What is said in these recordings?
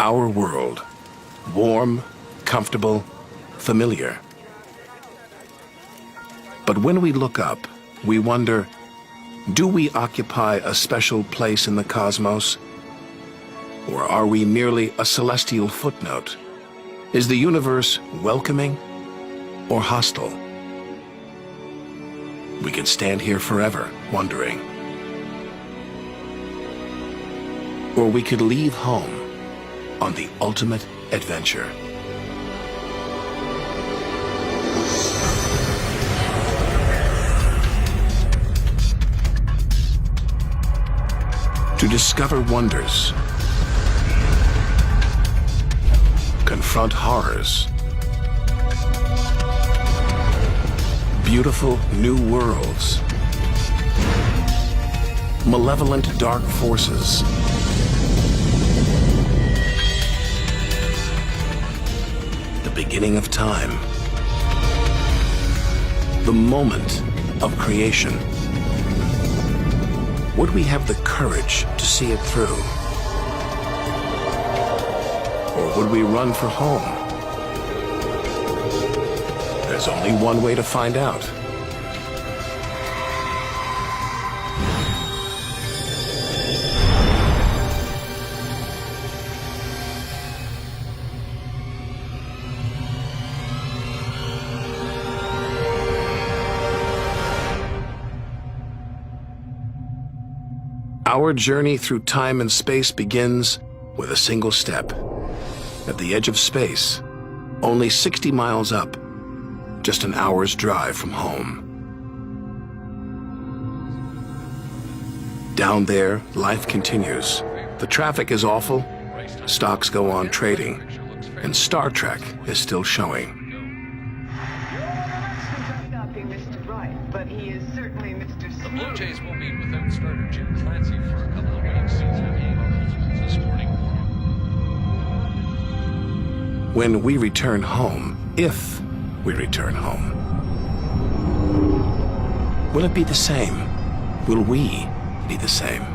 Our world, warm, comfortable, familiar. But when we look up, we wonder, do we occupy a special place in the cosmos? Or are we merely a celestial footnote? Is the universe welcoming or hostile? We could stand here forever wondering. Or we could leave home on the ultimate adventure. To discover wonders, confront horrors, beautiful new worlds, malevolent dark forces, the beginning of time, the moment of creation. Would we have the courage to see it through? Or would we run for home? There's only one way to find out. Our journey through time and space begins with a single step. At the edge of space, only 60 miles up, just an hour's drive from home. Down there, life continues. The traffic is awful, stocks go on trading, and Star Trek is still showing. The Blue Jays will meet without starter Jim Clancy for a couple of weeks. This morning. When we return home, if we return home, will it be the same? Will we be the same?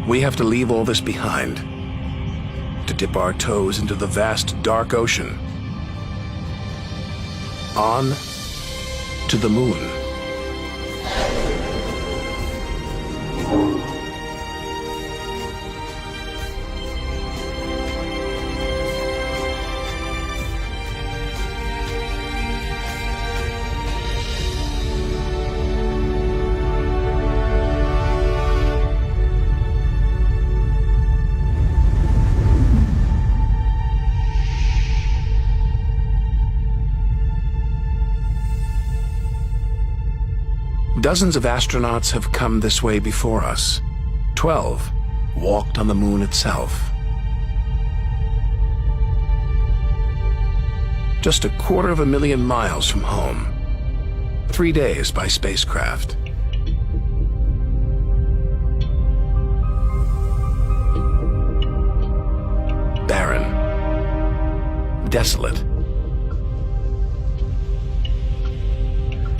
We have to leave all this behind, to dip our toes into the vast dark ocean. On to the moon. Dozens of astronauts have come this way before us. 12 walked on the moon itself. Just 250,000 miles from home. 3 days by spacecraft. Barren. Desolate.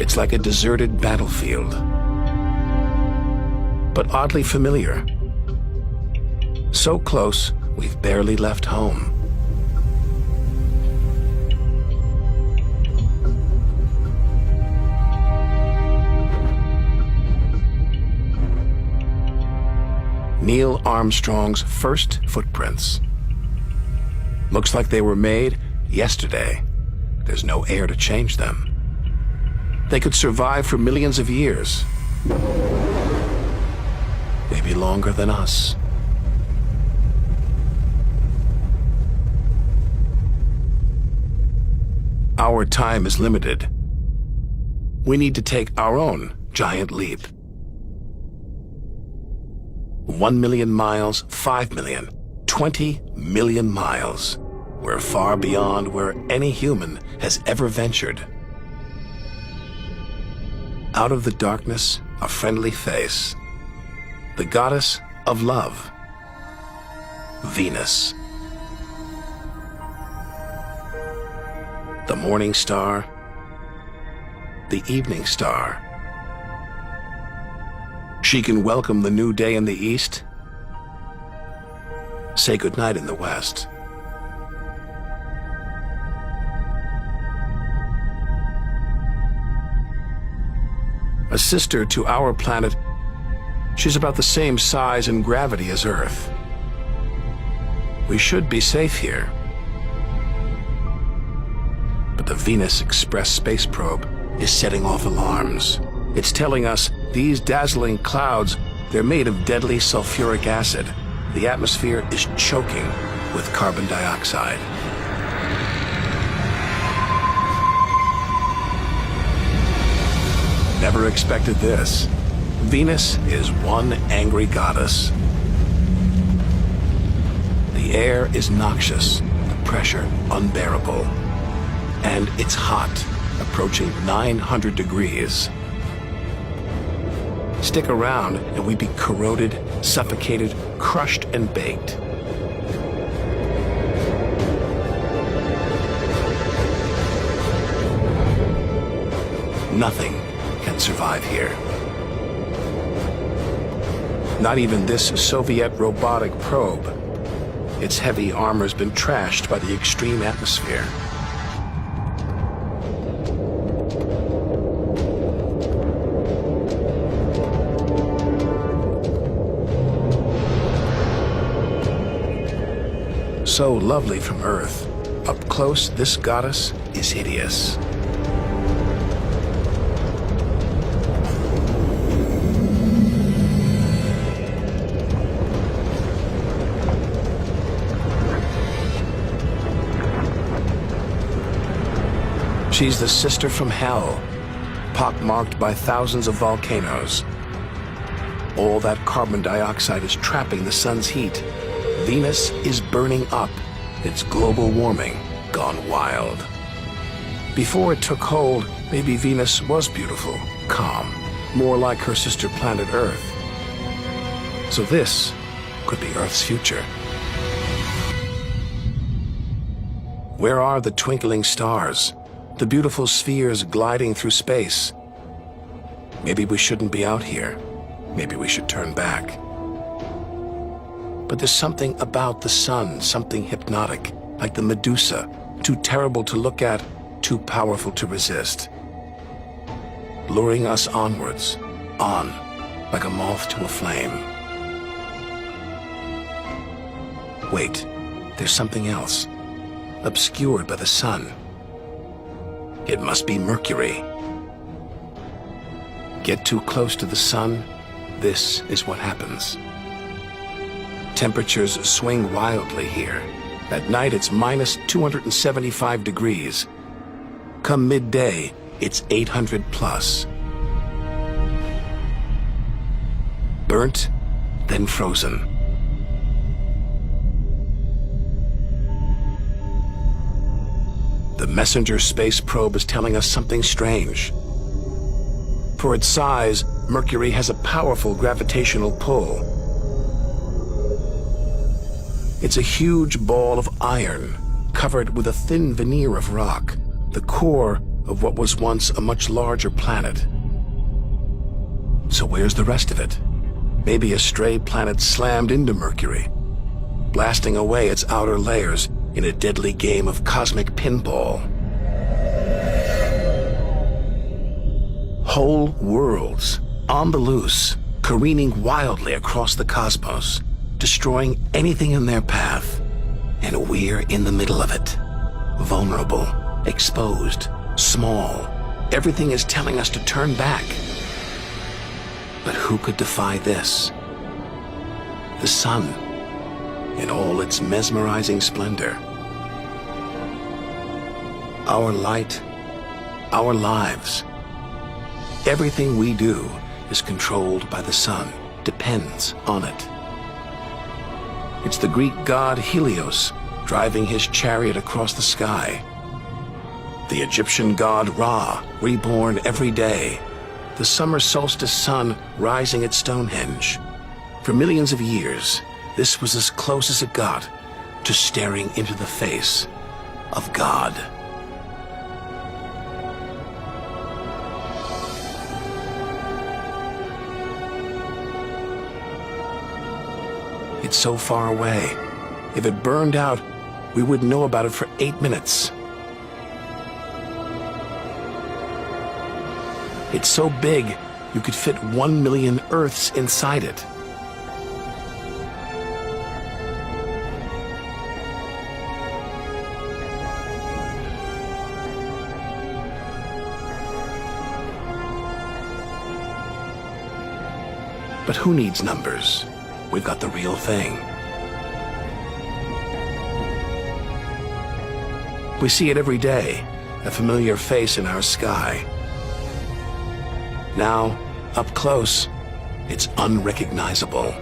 It's like a deserted battlefield, but oddly familiar. So close, we've barely left home. Neil Armstrong's first footprints. Looks like they were made yesterday. There's no air to change them. They could survive for millions of years. Maybe longer than us. Our time is limited. We need to take our own giant leap. 1 million miles, 5 million, 20 million miles. We're far beyond where any human has ever ventured. Out of the darkness, a friendly face. The goddess of love, Venus. The morning star, the evening star. She can welcome the new day in the east, say goodnight in the west. A sister to our planet, she's about the same size and gravity as Earth. We should be safe here. But the Venus Express space probe is setting off alarms. It's telling us these dazzling clouds, they're made of deadly sulfuric acid. The atmosphere is choking with carbon dioxide. Never expected this. Venus is one angry goddess. The air is noxious, the pressure unbearable. And it's hot, approaching 900 degrees. Stick around and we'd be corroded, suffocated, crushed and baked. Nothing can survive here. Not even this Soviet robotic probe. Its heavy armor's been trashed by the extreme atmosphere. So lovely from Earth. Up close, this goddess is hideous. She's the sister from hell, pockmarked by thousands of volcanoes. All that carbon dioxide is trapping the sun's heat. Venus is burning up. It's global warming gone wild. Before it took hold, maybe Venus was beautiful, calm, more like her sister planet Earth. So this could be Earth's future. Where are the twinkling stars? The beautiful spheres gliding through space? Maybe we shouldn't be out here. Maybe we should turn back. But there's something about the sun, something hypnotic, like the Medusa, too terrible to look at, too powerful to resist. Luring us onwards, on, like a moth to a flame. Wait, there's something else, obscured by the sun. It must be Mercury. Get too close to the sun, this is what happens. Temperatures swing wildly here. At night, it's minus 275 degrees. Come midday, it's 800 plus. Burnt, then frozen. The Messenger space probe is telling us something strange. For its size, Mercury has a powerful gravitational pull. It's a huge ball of iron, covered with a thin veneer of rock, the core of what was once a much larger planet. So where's the rest of it? Maybe a stray planet slammed into Mercury, blasting away its outer layers in a deadly game of cosmic pinball. Whole worlds, on the loose, careening wildly across the cosmos, destroying anything in their path. And we're in the middle of it. Vulnerable, exposed, small. Everything is telling us to turn back. But who could defy this? The sun, in all its mesmerizing splendor. Our light, our lives. Everything we do is controlled by the sun, depends on it. It's the Greek god Helios driving his chariot across the sky. The Egyptian god Ra, reborn every day. The summer solstice sun rising at Stonehenge. For millions of years, this was as close as it got to staring into the face of God. It's so far away. If it burned out, we wouldn't know about it for 8 minutes. It's so big, you could fit 1 million Earths inside it. But who needs numbers? We've got the real thing. We see it every day, a familiar face in our sky. Now, up close, it's unrecognizable.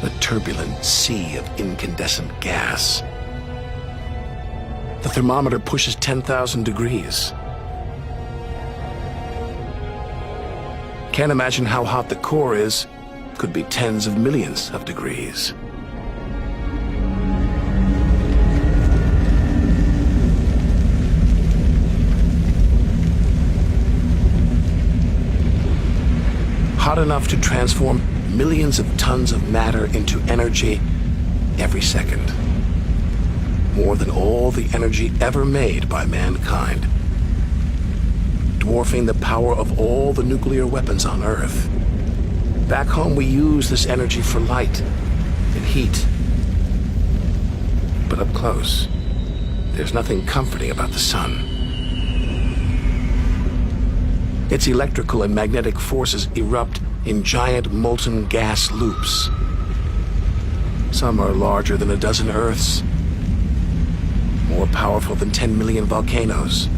A turbulent sea of incandescent gas. The thermometer pushes 10,000 degrees. Can't imagine how hot the core is. Could be tens of millions of degrees. Hot enough to transform millions of tons of matter into energy every second. More than all the energy ever made by mankind. Dwarfing the power of all the nuclear weapons on Earth. Back home, we use this energy for light and heat. But up close, there's nothing comforting about the sun. Its electrical and magnetic forces erupt in giant molten gas loops. Some are larger than a dozen Earths, more powerful than 10 million volcanoes.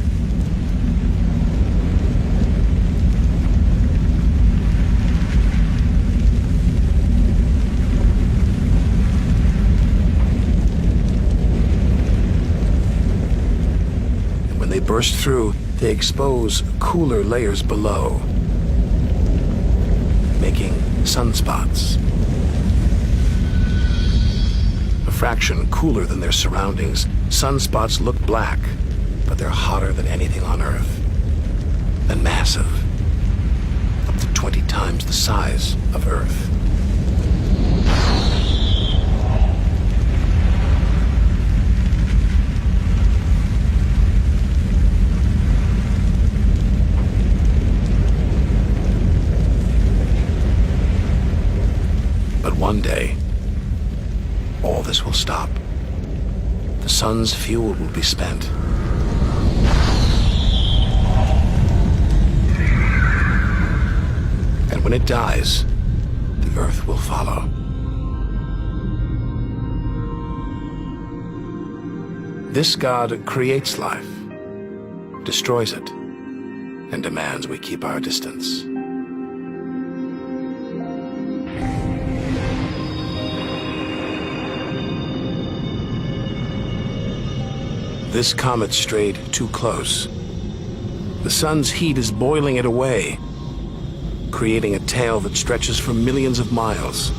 They burst through, they expose cooler layers below, making sunspots. A fraction cooler than their surroundings, sunspots look black, but they're hotter than anything on Earth. And massive, up to 20 times the size of Earth. One day, all this will stop. The sun's fuel will be spent. And when it dies, the Earth will follow. This God creates life, destroys it, and demands we keep our distance. This comet strayed too close. The sun's heat is boiling it away, creating a tail that stretches for millions of miles.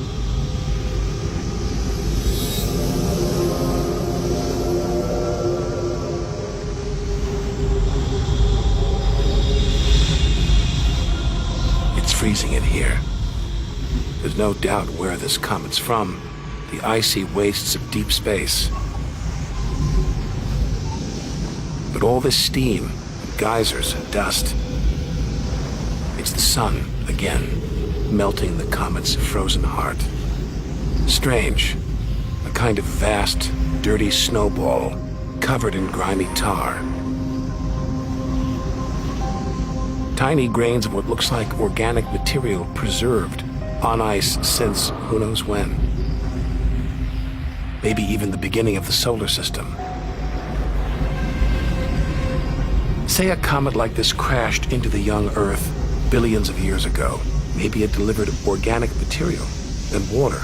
It's freezing in here. There's no doubt where this comet's from, the icy wastes of deep space. But all this steam, geysers and dust, it's the sun again, melting the comet's frozen heart. Strange, a kind of vast, dirty snowball covered in grimy tar. Tiny grains of what looks like organic material preserved on ice since who knows when. Maybe even the beginning of the solar system. Say a comet like this crashed into the young Earth billions of years ago. Maybe it delivered organic material and water,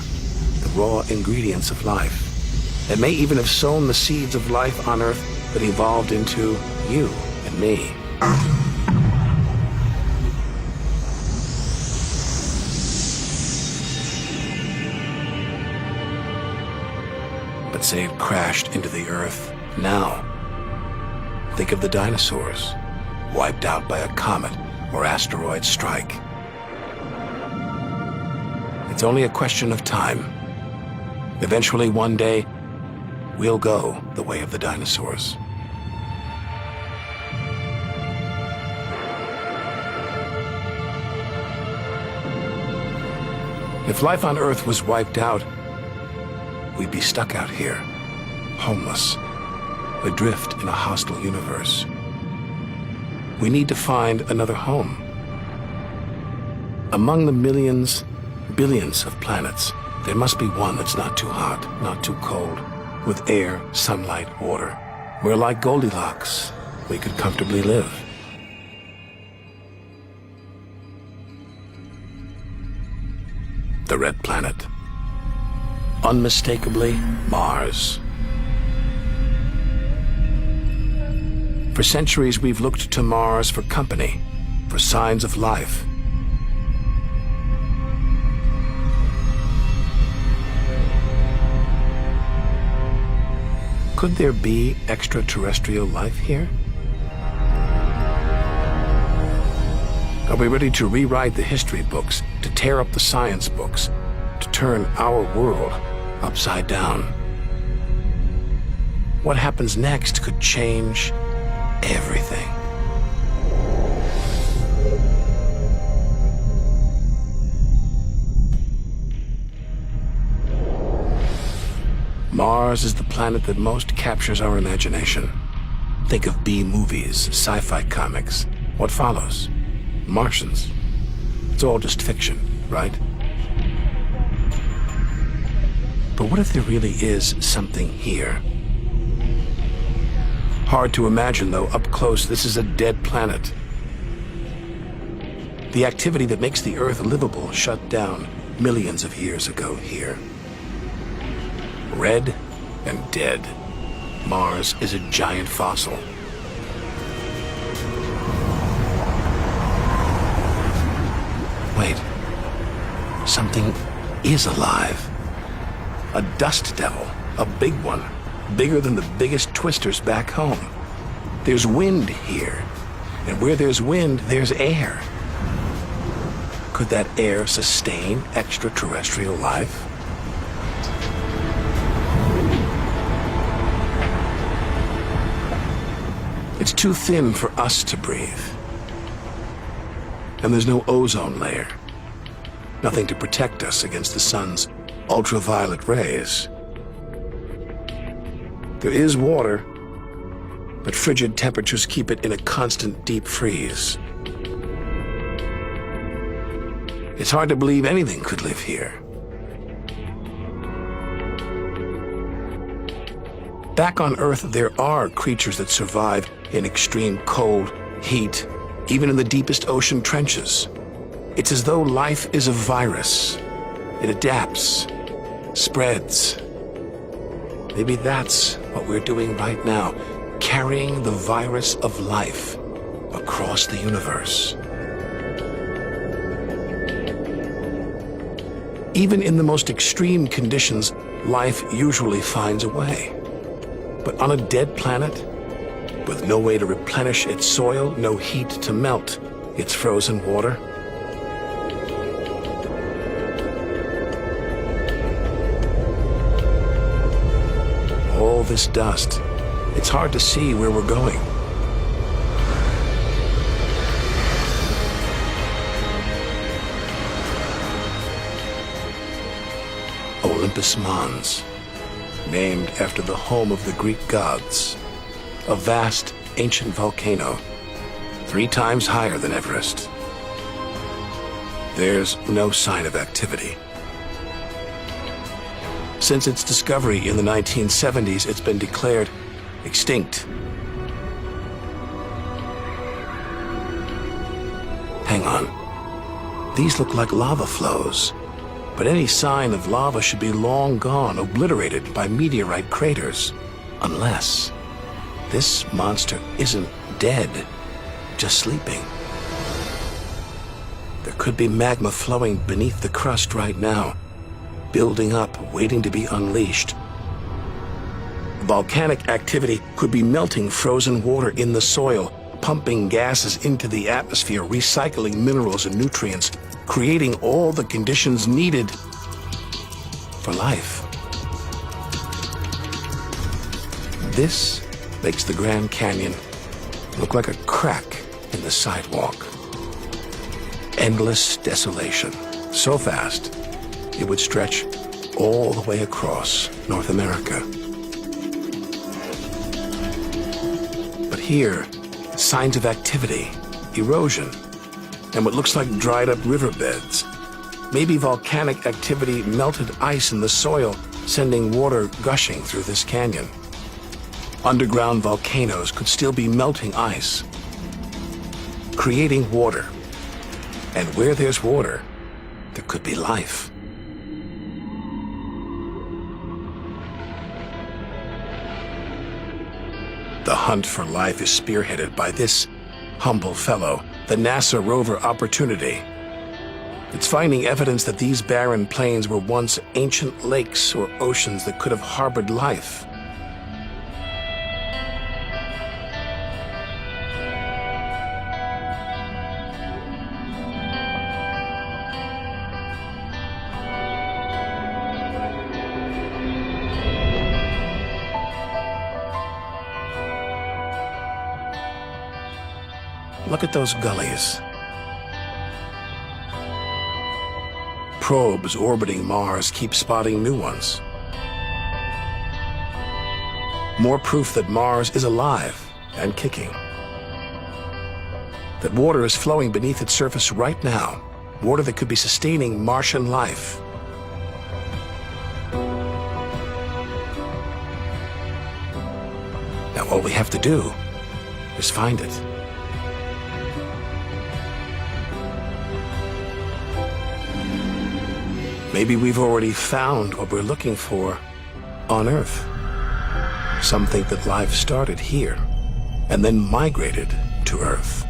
the raw ingredients of life. It may even have sown the seeds of life on Earth that evolved into you and me. But say it crashed into the Earth now. Think of the dinosaurs, wiped out by a comet or asteroid strike. It's only a question of time. Eventually, one day, we'll go the way of the dinosaurs. If life on Earth was wiped out, we'd be stuck out here, homeless, adrift in a hostile universe. We need to find another home. Among the millions, billions of planets, there must be one that's not too hot, not too cold, with air, sunlight, water. Where, like Goldilocks, we could comfortably live. The Red Planet. Unmistakably, Mars. For centuries, we've looked to Mars for company, for signs of life. Could there be extraterrestrial life here? Are we ready to rewrite the history books, to tear up the science books, to turn our world upside down? What happens next could change everything. Mars is the planet that most captures our imagination. Think of B-movies, sci-fi comics. What follows? Martians. It's all just fiction, right? But what if there really is something here? Hard to imagine, though. Up close, this is a dead planet. The activity that makes the Earth livable shut down millions of years ago here. Red and dead. Mars is a giant fossil. Wait. Something is alive. A dust devil. A big one. Bigger than the biggest twisters back home. There's wind here. And where there's wind, there's air. Could that air sustain extraterrestrial life? It's too thin for us to breathe. And there's no ozone layer. Nothing to protect us against the sun's ultraviolet rays. There is water, but frigid temperatures keep it in a constant deep freeze. It's hard to believe anything could live here. Back on Earth, there are creatures that survive in extreme cold, heat, even in the deepest ocean trenches. It's as though life is a virus. It adapts, spreads. Maybe that's what we're doing right now, carrying the virus of life across the universe. Even in the most extreme conditions, life usually finds a way. But on a dead planet, with no way to replenish its soil, no heat to melt its frozen water, all this dust, it's hard to see where we're going. Olympus Mons, named after the home of the Greek gods, a vast, ancient volcano, 3 times higher than Everest. There's no sign of activity. Since its discovery in the 1970s, it's been declared extinct. Hang on. These look like lava flows, but any sign of lava should be long gone, obliterated by meteorite craters. Unless this monster isn't dead, just sleeping. There could be magma flowing beneath the crust right now, building up, waiting to be unleashed. Volcanic activity could be melting frozen water in the soil, pumping gases into the atmosphere, recycling minerals and nutrients, creating all the conditions needed for life. This makes the Grand Canyon look like a crack in the sidewalk. Endless desolation, so vast it would stretch all the way across North America. But here, signs of activity, erosion, and what looks like dried up riverbeds. Maybe volcanic activity melted ice in the soil, sending water gushing through this canyon. Underground volcanoes could still be melting ice, creating water. And where there's water, there could be life. The hunt for life is spearheaded by this humble fellow, the NASA rover Opportunity. It's finding evidence that these barren plains were once ancient lakes or oceans that could have harbored life. Look at those gullies. Probes orbiting Mars keep spotting new ones. More proof that Mars is alive and kicking. That water is flowing beneath its surface right now. Water that could be sustaining Martian life. Now all we have to do is find it. Maybe we've already found what we're looking for on Earth. Some think that life started here and then migrated to Earth.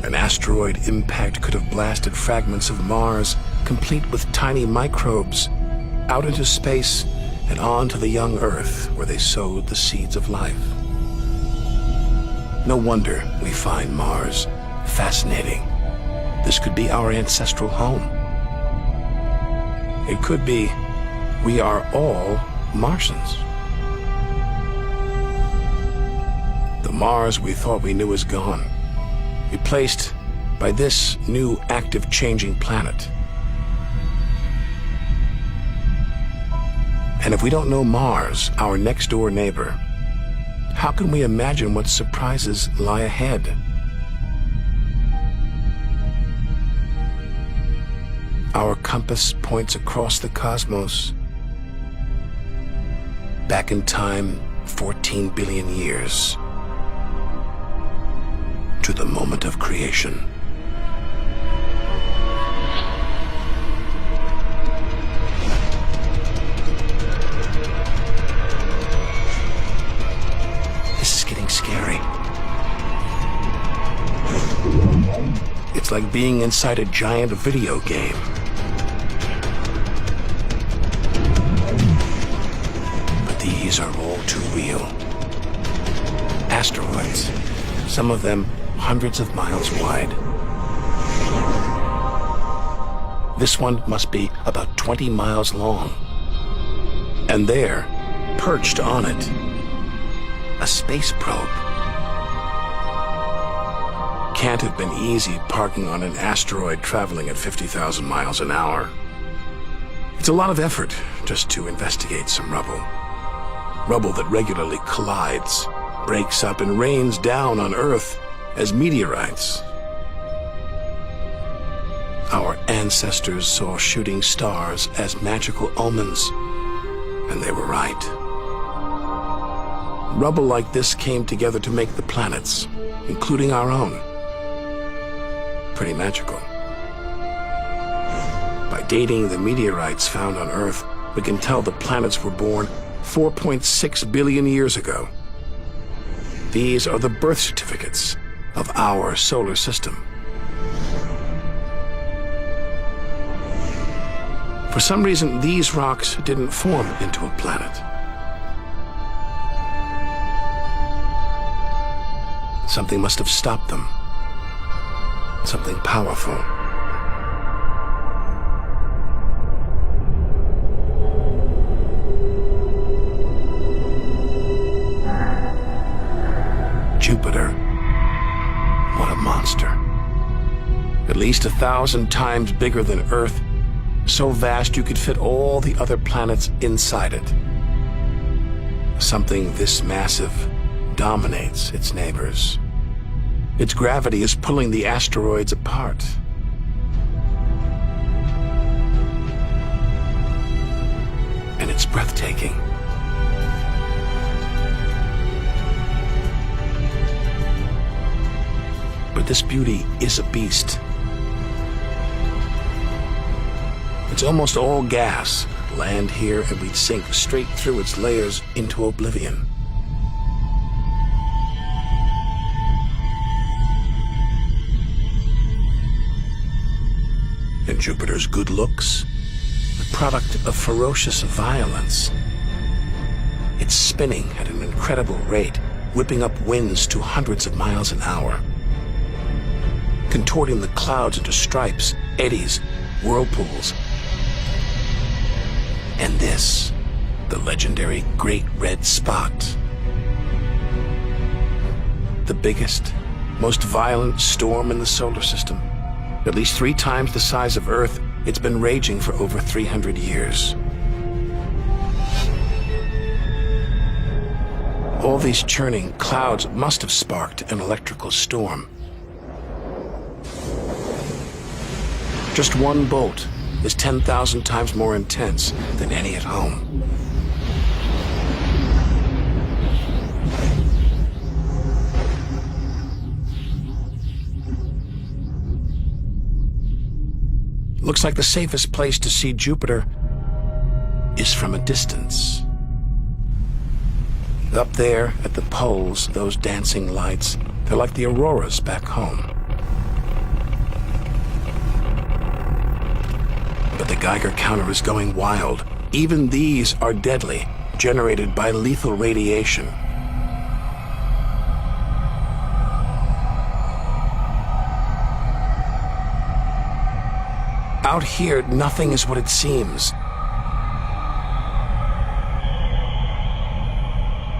An asteroid impact could have blasted fragments of Mars, complete with tiny microbes, out into space and on to the young Earth, where they sowed the seeds of life. No wonder we find Mars fascinating. This could be our ancestral home. It could be we are all Martians. The Mars we thought we knew is gone, replaced by this new active changing planet. And if we don't know Mars, our next door neighbor, how can we imagine what surprises lie ahead? Our compass points across the cosmos, back in time 14 billion years, to the moment of creation. This is getting scary. It's like being inside a giant video game. These are all too real. Asteroids, some of them hundreds of miles wide. This one must be about 20 miles long. And there, perched on it, a space probe. Can't have been easy parking on an asteroid traveling at 50,000 miles an hour. It's a lot of effort just to investigate some rubble. Rubble that regularly collides, breaks up, and rains down on Earth as meteorites. Our ancestors saw shooting stars as magical omens, and they were right. Rubble like this came together to make the planets, including our own. Pretty magical. By dating the meteorites found on Earth, we can tell the planets were born 4.6 billion years ago. These are the birth certificates of our solar system. For some reason, these rocks didn't form into a planet. Something must have stopped them. Something powerful. Jupiter. What a monster. At least 1,000 times bigger than Earth, so vast you could fit all the other planets inside it. Something this massive dominates its neighbors. Its gravity is pulling the asteroids apart. And it's breathtaking. But this beauty is a beast. It's almost all gas. Land here and we'd sink straight through its layers into oblivion. And Jupiter's good looks, the product of ferocious violence. It's spinning at an incredible rate, whipping up winds to hundreds of miles an hour, contorting the clouds into stripes, eddies, whirlpools. And this, the legendary Great Red Spot. The biggest, most violent storm in the solar system. At least 3 times the size of Earth, it's been raging for over 300 years. All these churning clouds must have sparked an electrical storm. Just one bolt is 10,000 times more intense than any at home. Looks like the safest place to see Jupiter is from a distance. Up there at the poles, those dancing lights, they're like the auroras back home. But the Geiger counter is going wild. Even these are deadly, generated by lethal radiation. Out here, nothing is what it seems.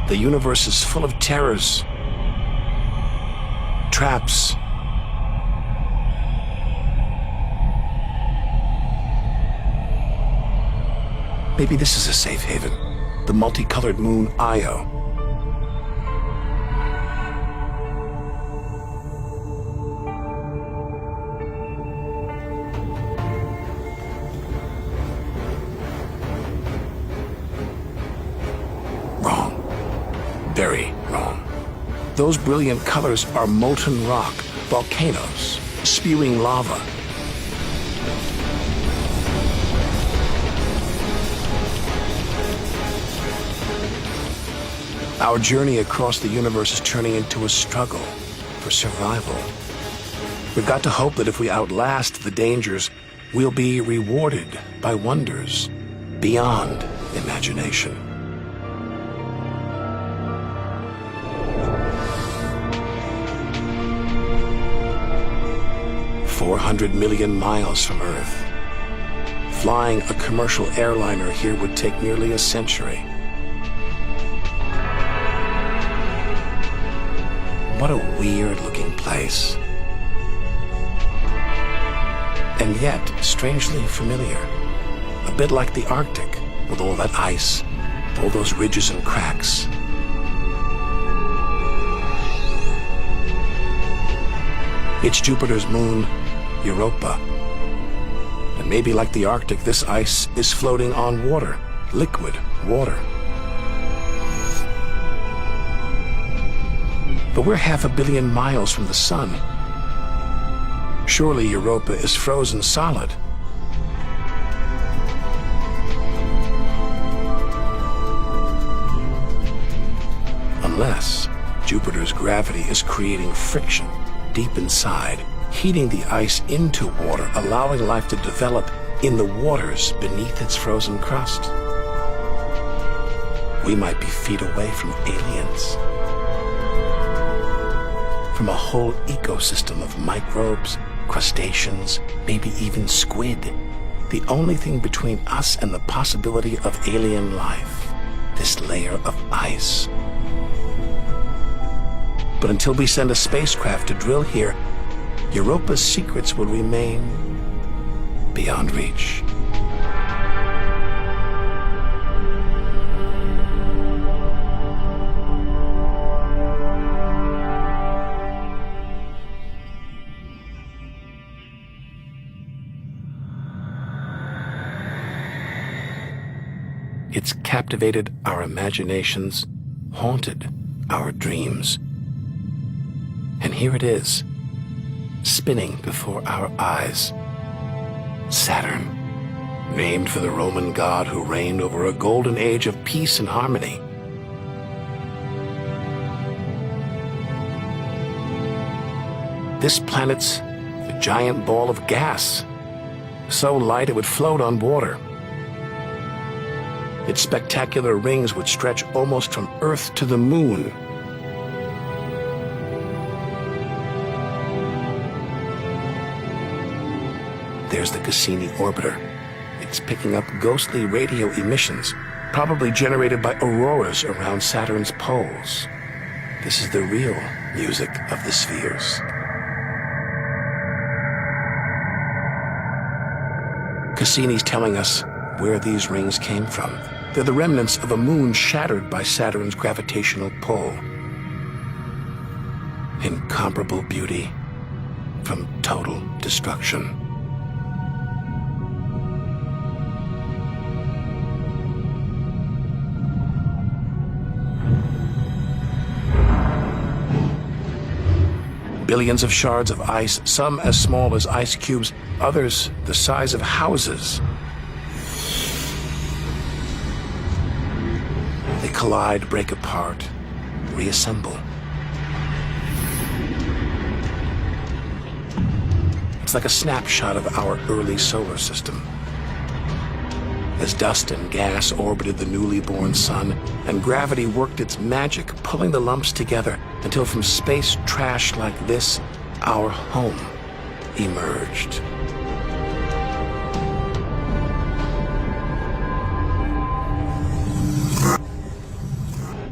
The universe is full of terrors, traps, maybe this is a safe haven, the multicolored moon Io. Wrong. Very wrong. Those brilliant colors are molten rock, volcanoes, spewing lava. Our journey across the universe is turning into a struggle for survival. We've got to hope that if we outlast the dangers, we'll be rewarded by wonders beyond imagination. "400 million miles from Earth. Flying a commercial airliner here would take nearly a century. What a weird-looking place. And yet, strangely familiar. A bit like the Arctic, with all that ice, all those ridges and cracks. It's Jupiter's moon, Europa. And maybe like the Arctic, this ice is floating on water, liquid water. But we're 500 million miles from the sun. Surely Europa is frozen solid. Unless Jupiter's gravity is creating friction deep inside, heating the ice into water, allowing life to develop in the waters beneath its frozen crust. We might be feet away from aliens. from a whole ecosystem of microbes, crustaceans, maybe even squid. The only thing between us and the possibility of alien life, this layer of ice. But until we send a spacecraft to drill here, Europa's secrets will remain beyond reach. It's captivated our imaginations, haunted our dreams. And here it is, spinning before our eyes. Saturn, named for the Roman god who reigned over a golden age of peace and harmony. This planet's a giant ball of gas, so light it would float on water. Its spectacular rings would stretch almost from Earth to the Moon. There's the Cassini orbiter. It's picking up ghostly radio emissions, probably generated by auroras around Saturn's poles. This is the real music of the spheres. Cassini's telling us where these rings came from. They're the remnants of a moon shattered by Saturn's gravitational pull. Incomparable beauty from total destruction. Billions of shards of ice, some as small as ice cubes, others the size of houses. They collide, break apart, reassemble. It's like a snapshot of our early solar system. As dust and gas orbited the newly born sun, and gravity worked its magic, pulling the lumps together until from space trash like this, our home emerged.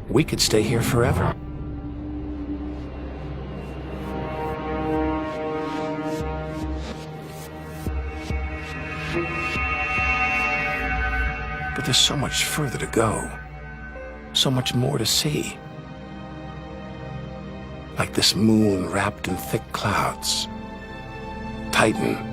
We could stay here forever. But there's so much further to go, so much more to see. Like this moon wrapped in thick clouds. Titan.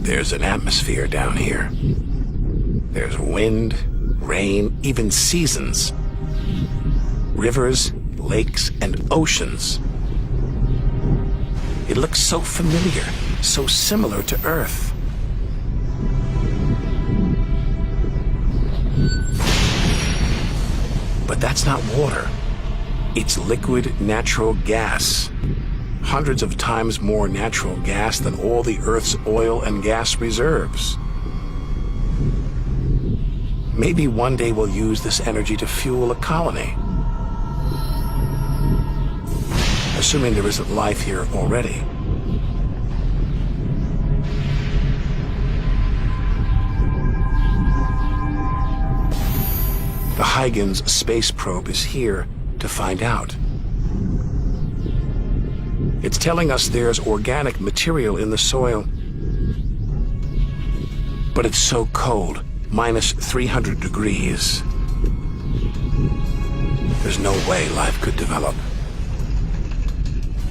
There's an atmosphere down here. There's wind, rain, even seasons. Rivers, lakes, and oceans. It looks so familiar, so similar to Earth. But that's not water. It's liquid natural gas. Hundreds of times more natural gas than all the Earth's oil and gas reserves. Maybe one day we'll use this energy to fuel a colony. Assuming there isn't life here already. The Huygens space probe is here to find out. It's telling us there's organic material in the soil, but it's so cold, minus 300 degrees. There's no way life could develop.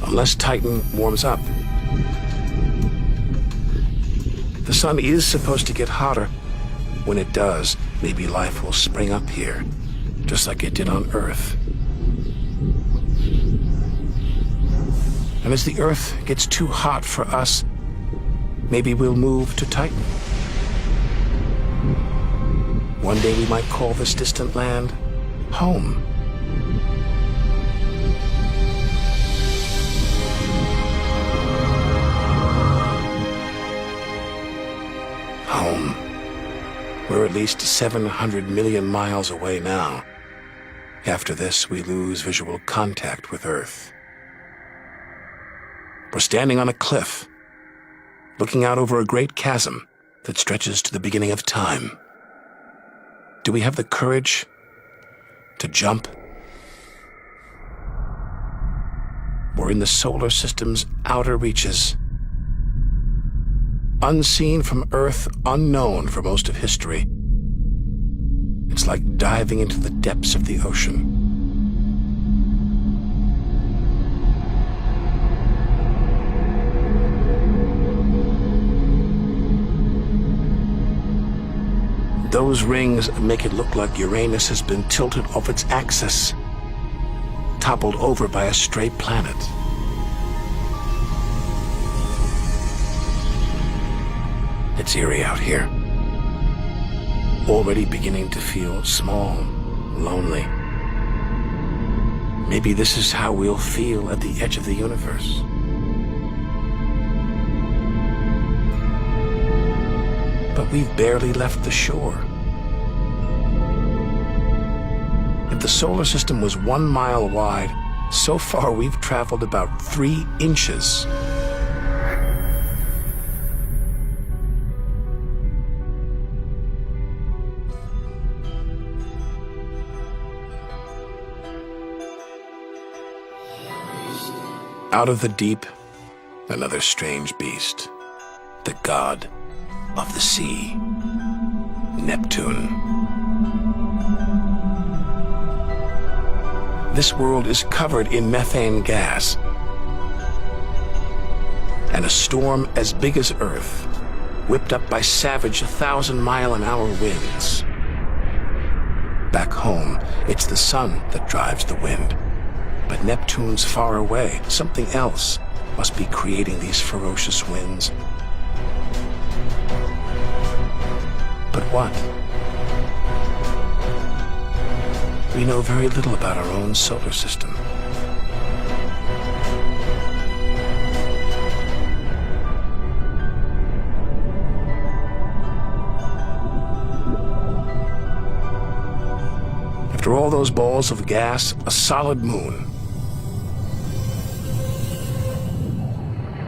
Unless Titan warms up. The sun is supposed to get hotter. When it does, maybe life will spring up here, just like it did on Earth. And as the Earth gets too hot for us, maybe we'll move to Titan. One day we might call this distant land home. Home. We're at least 700 million miles away now. After this, we lose visual contact with Earth. We're standing on a cliff, looking out over a great chasm that stretches to the beginning of time. Do we have the courage to jump? We're in the solar system's outer reaches. Unseen from Earth, unknown for most of history. It's like diving into the depths of the ocean. Those rings make it look like Uranus has been tilted off its axis, toppled over by a stray planet. It's eerie out here. Already beginning to feel small, lonely. Maybe this is how we'll feel at the edge of the universe. But we've barely left the shore. If the solar system was 1 mile wide, so far we've traveled about 3 inches. Out of the deep, another strange beast, the god of the sea, Neptune. This world is covered in methane gas, and a storm as big as Earth, whipped up by savage 1,000-mile-an-hour winds. Back home, it's the sun that drives the wind. But Neptune's far away. Something else must be creating these ferocious winds. But what? We know very little about our own solar system. After all those balls of gas, a solid moon.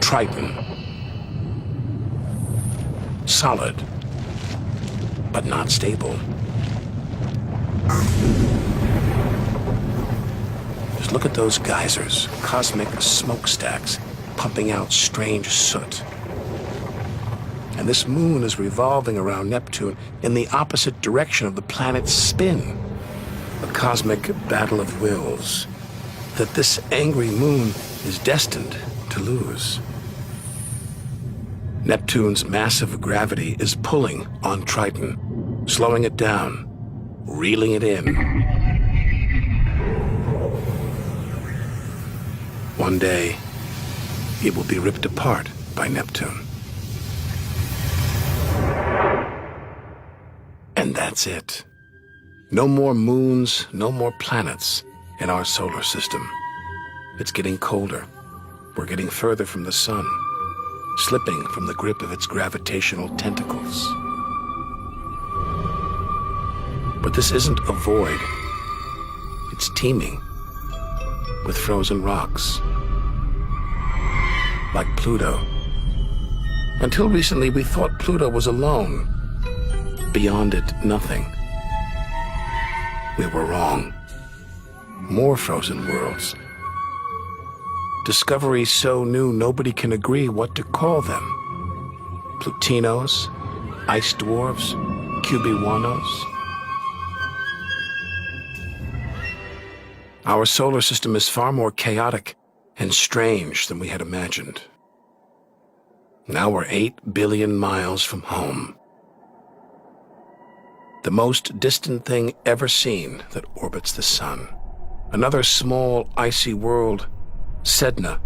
Triton. Solid, but not stable. Just look at those geysers, cosmic smokestacks, pumping out strange soot. And this moon is revolving around Neptune in the opposite direction of the planet's spin. A cosmic battle of wills that this angry moon is destined to lose. Neptune's massive gravity is pulling on Triton, slowing it down, reeling it in. One day, it will be ripped apart by Neptune. And that's it. No more moons, no more planets in our solar system. It's getting colder. We're getting further from the sun, slipping from the grip of its gravitational tentacles. But this isn't a void. It's teeming with frozen rocks, like Pluto. Until recently, we thought Pluto was alone. Beyond it, nothing. We were wrong. More frozen worlds. Discoveries so new nobody can agree what to call them. Plutinos, ice dwarfs, cubewanos. Our solar system is far more chaotic and strange than we had imagined. Now we're 8 billion miles from home. The most distant thing ever seen that orbits the sun. Another small, icy world, Sedna,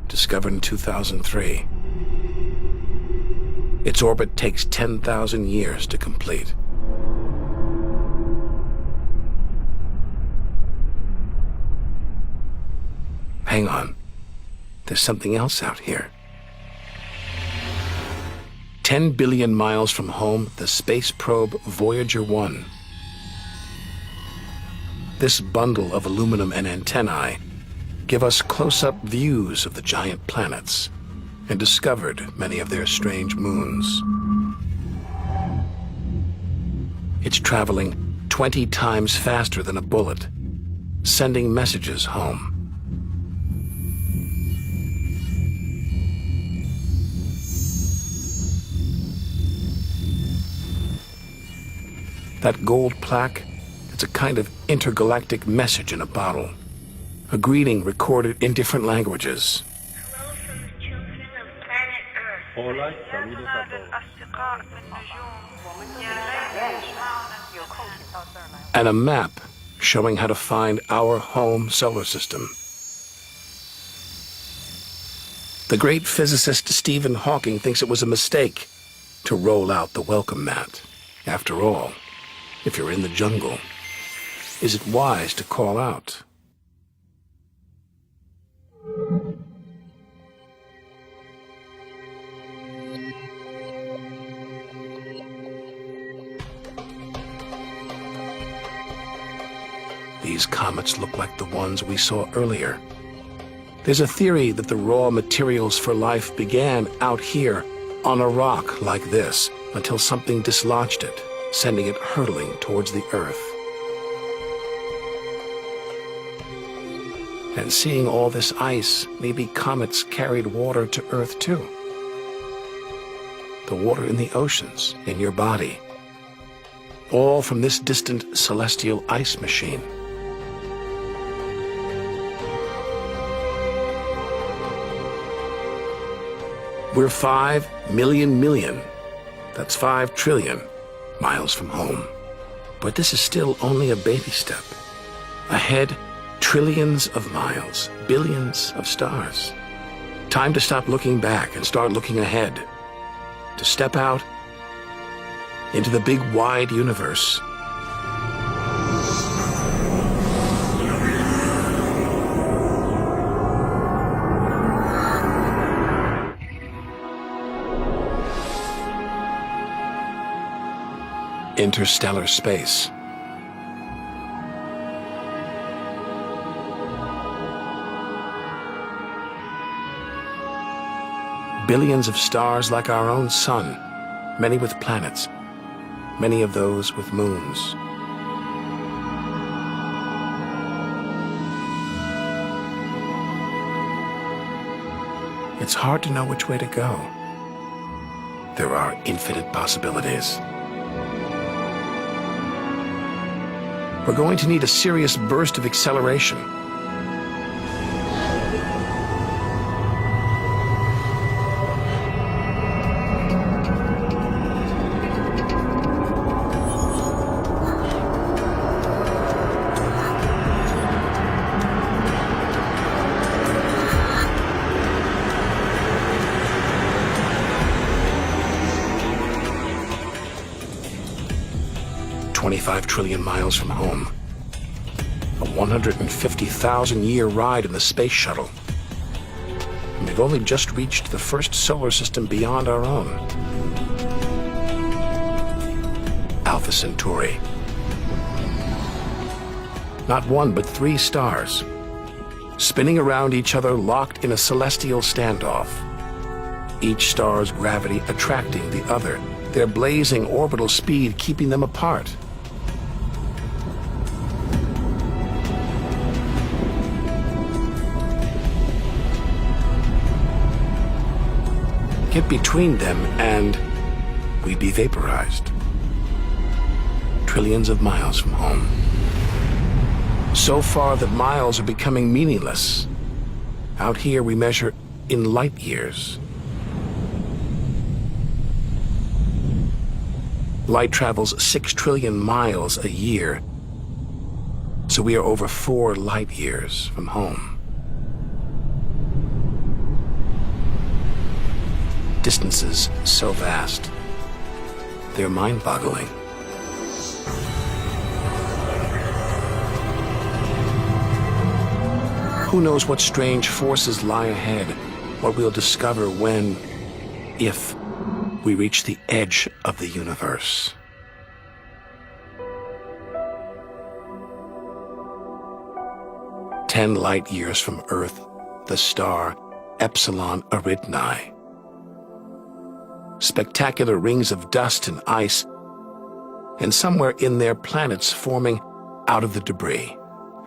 discovered in 2003. Its orbit takes 10,000 years to complete. Hang on. There's something else out here. 10 billion miles from home, the space probe Voyager 1. This bundle of aluminum and antennae give us close-up views of the giant planets and discovered many of their strange moons. It's traveling 20 times faster than a bullet, sending messages home. That gold plaque, it's a kind of intergalactic message in a bottle. A greeting recorded in different languages. Hello from the children of planet Earth. Hola, saludos a todos. And a map showing how to find our home solar system. The great physicist Stephen Hawking thinks it was a mistake to roll out the welcome mat. After all, if you're in the jungle, is it wise to call out? These comets look like the ones we saw earlier. There's a theory that the raw materials for life began out here on a rock like this until something dislodged it, sending it hurtling towards the Earth. And seeing all this ice, maybe comets carried water to Earth too. The water in the oceans, in your body. All from this distant celestial ice machine. We're 5 million, that's 5 trillion miles from home. But this is still only a baby step. Ahead, trillions of miles, billions of stars. Time to stop looking back and start looking ahead. To step out into the big wide universe. Interstellar space. Billions of stars like our own sun, many with planets, many of those with moons. It's hard to know which way to go. There are infinite possibilities. We're going to need a serious burst of acceleration. $25 trillion miles from home. A 150,000-year ride in the space shuttle. And we've only just reached the first solar system beyond our own. Alpha Centauri. Not one, but 3 stars. Spinning around each other, locked in a celestial standoff. Each star's gravity attracting the other, their blazing orbital speed keeping them apart. Get between them and we'd be vaporized. Trillions of miles from home. So far that miles are becoming meaningless. Out here we measure in light years. Light travels 6 trillion miles a year, so we are over 4 light years from home. Distances so vast, they're mind-boggling. Who knows what strange forces lie ahead, what we'll discover when, if, we reach the edge of the universe. "10 light years from Earth, the star Epsilon Eridani. Spectacular rings of dust and ice, and somewhere in there planets forming out of the debris,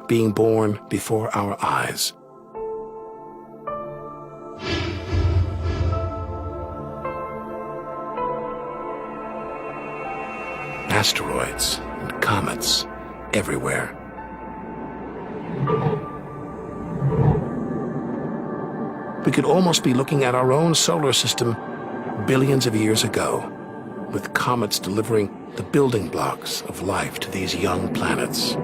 being born before our eyes. Asteroids and comets everywhere. We could almost be looking at our own solar system billions of years ago, with comets delivering the building blocks of life to these young planets.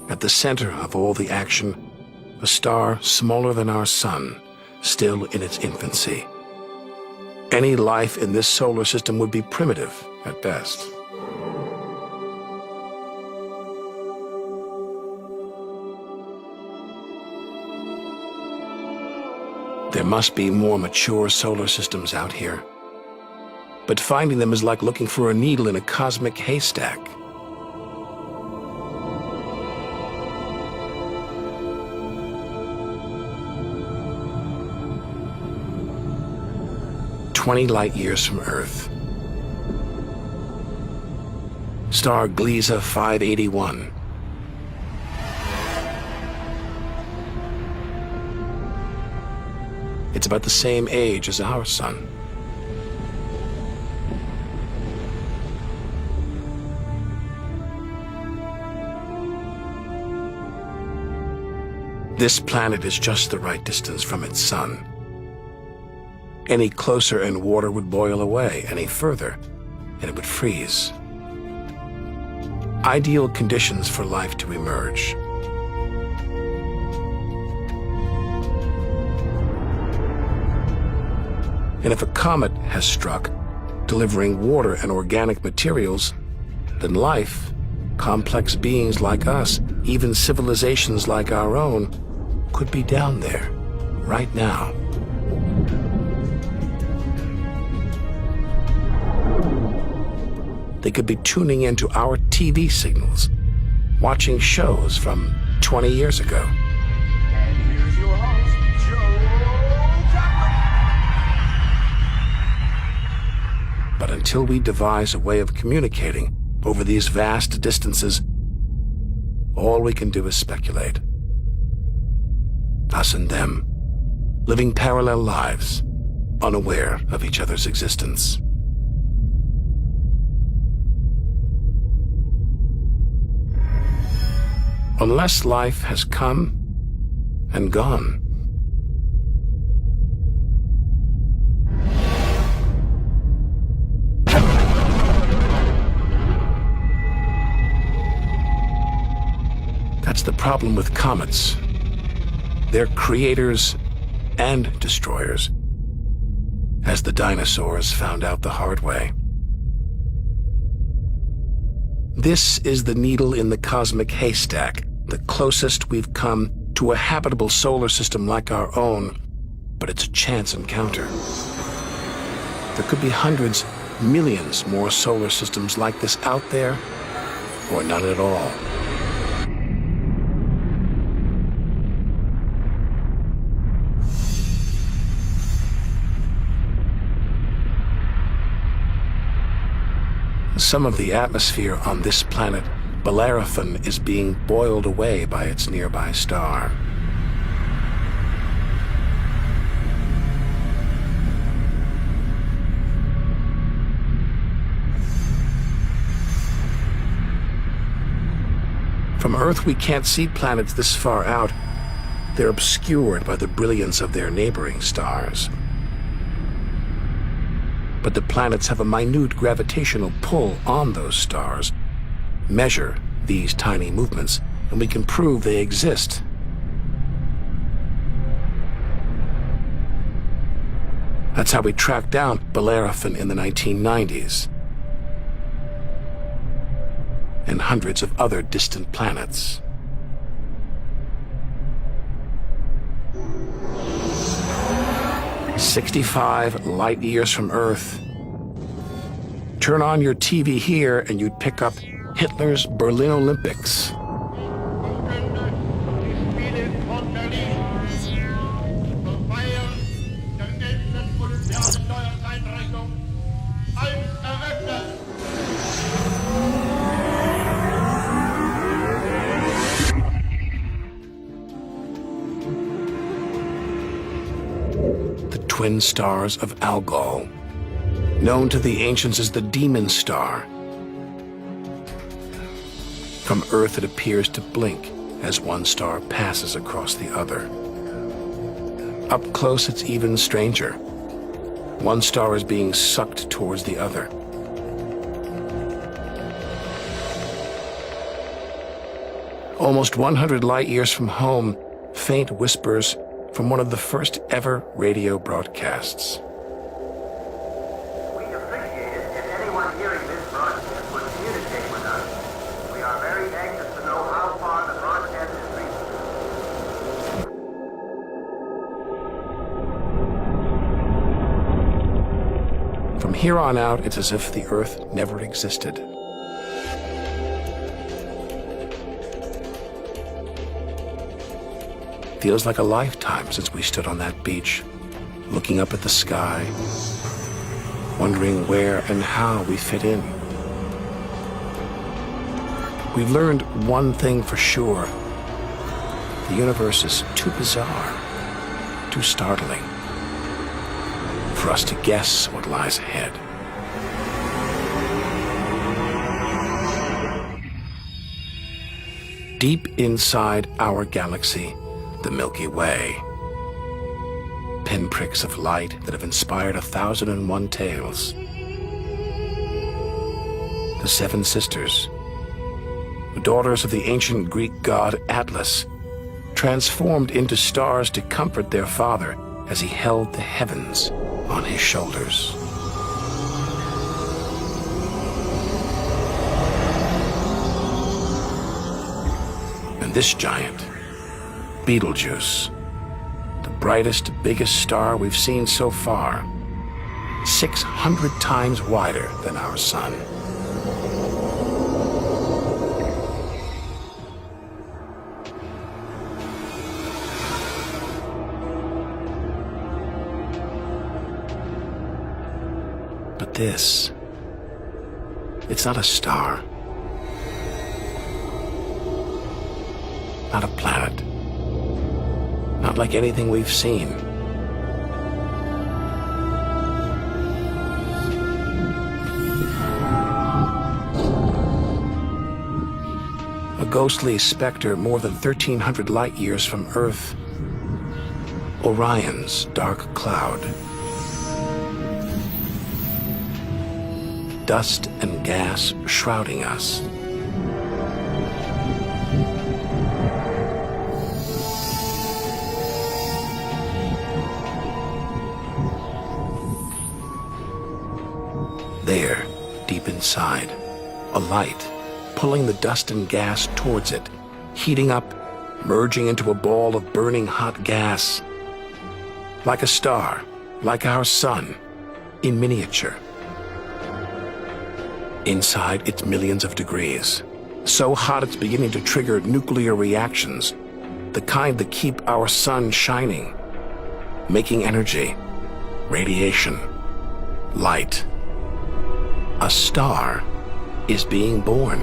At the center of all the action, a star smaller than our sun, still in its infancy. Any life in this solar system would be primitive at best. There must be more mature solar systems out here. But finding them is like looking for a needle in a cosmic haystack. "20 light years from Earth. Star Gliese 581. It's about the same age as our sun. This planet is just the right distance from its sun. Any closer and water would boil away, any further, and it would freeze. Ideal conditions for life to emerge. And if a comet has struck, delivering water and organic materials, then life, complex beings like us, even civilizations like our own, could be down there, right now. They could be tuning into our TV signals, watching shows from 20 years ago. And here's your host, Joe Jackman. But until we devise a way of communicating over these vast distances, all we can do is speculate. Us and them, living parallel lives, unaware of each other's existence. Unless life has come and gone. That's the problem with comets. They're creators and destroyers, as the dinosaurs found out the hard way. This is the needle in the cosmic haystack, the closest we've come to a habitable solar system like our own, but it's a chance encounter. There could be hundreds, millions more solar systems like this out there, or none at all. Some of the atmosphere on this planet, Bellerophon, is being boiled away by its nearby star. From Earth, we can't see planets this far out. They're obscured by the brilliance of their neighboring stars. But the planets have a minute gravitational pull on those stars, measure these tiny movements, and we can prove they exist. That's how we tracked down Bellerophon in the 1990s, and hundreds of other distant planets. "65 light years from Earth. Turn on your TV here and you'd pick up Hitler's Berlin Olympics." The twin stars of Algol, known to the ancients as the Demon Star. From Earth, it appears to blink as one star passes across the other. Up close, it's even stranger. One star is being sucked towards the other. Almost 100 light years from home, faint whispers from one of the first ever radio broadcasts. We appreciate it if anyone hearing this broadcast would communicate with us. We are very anxious to know how far the broadcast is reaching. From here on out, it's as if the Earth never existed. Feels like a lifetime since we stood on that beach, looking up at the sky, wondering where and how we fit in. We've learned one thing for sure. The universe is too bizarre, too startling, for us to guess what lies ahead. Deep inside our galaxy, the Milky Way. Pinpricks of light that have inspired 1,001 tales. The Seven Sisters, the daughters of the ancient Greek god Atlas, transformed into stars to comfort their father as he held the heavens on his shoulders. And this giant, Betelgeuse, the brightest, biggest star we've seen so far, 600 times wider than our sun. But this, it's not a star, not a planet. Not like anything we've seen. A ghostly specter more than 1,300 light years from Earth. Orion's dark cloud. Dust and gas shrouding us. There, deep inside, a light, pulling the dust and gas towards it, heating up, merging into a ball of burning hot gas. Like a star, like our sun, in miniature. Inside, it's millions of degrees. So hot it's beginning to trigger nuclear reactions, the kind that keep our sun shining, making energy, radiation, light. A star is being born.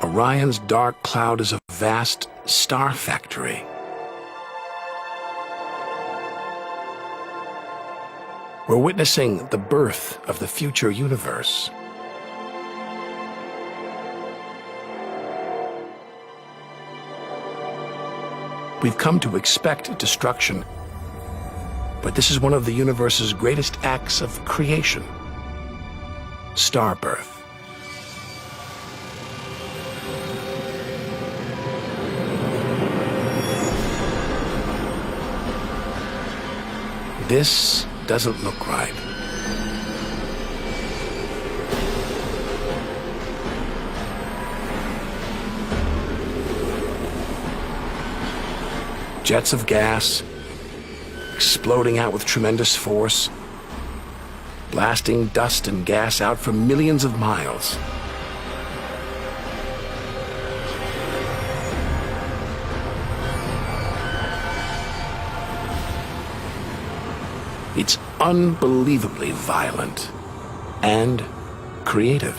Orion's dark cloud is a vast star factory. We're witnessing the birth of the future universe. We've come to expect destruction, but this is one of the universe's greatest acts of creation: star birth. This doesn't look right. Jets of gas exploding out with tremendous force, blasting dust and gas out for millions of miles. It's unbelievably violent and creative.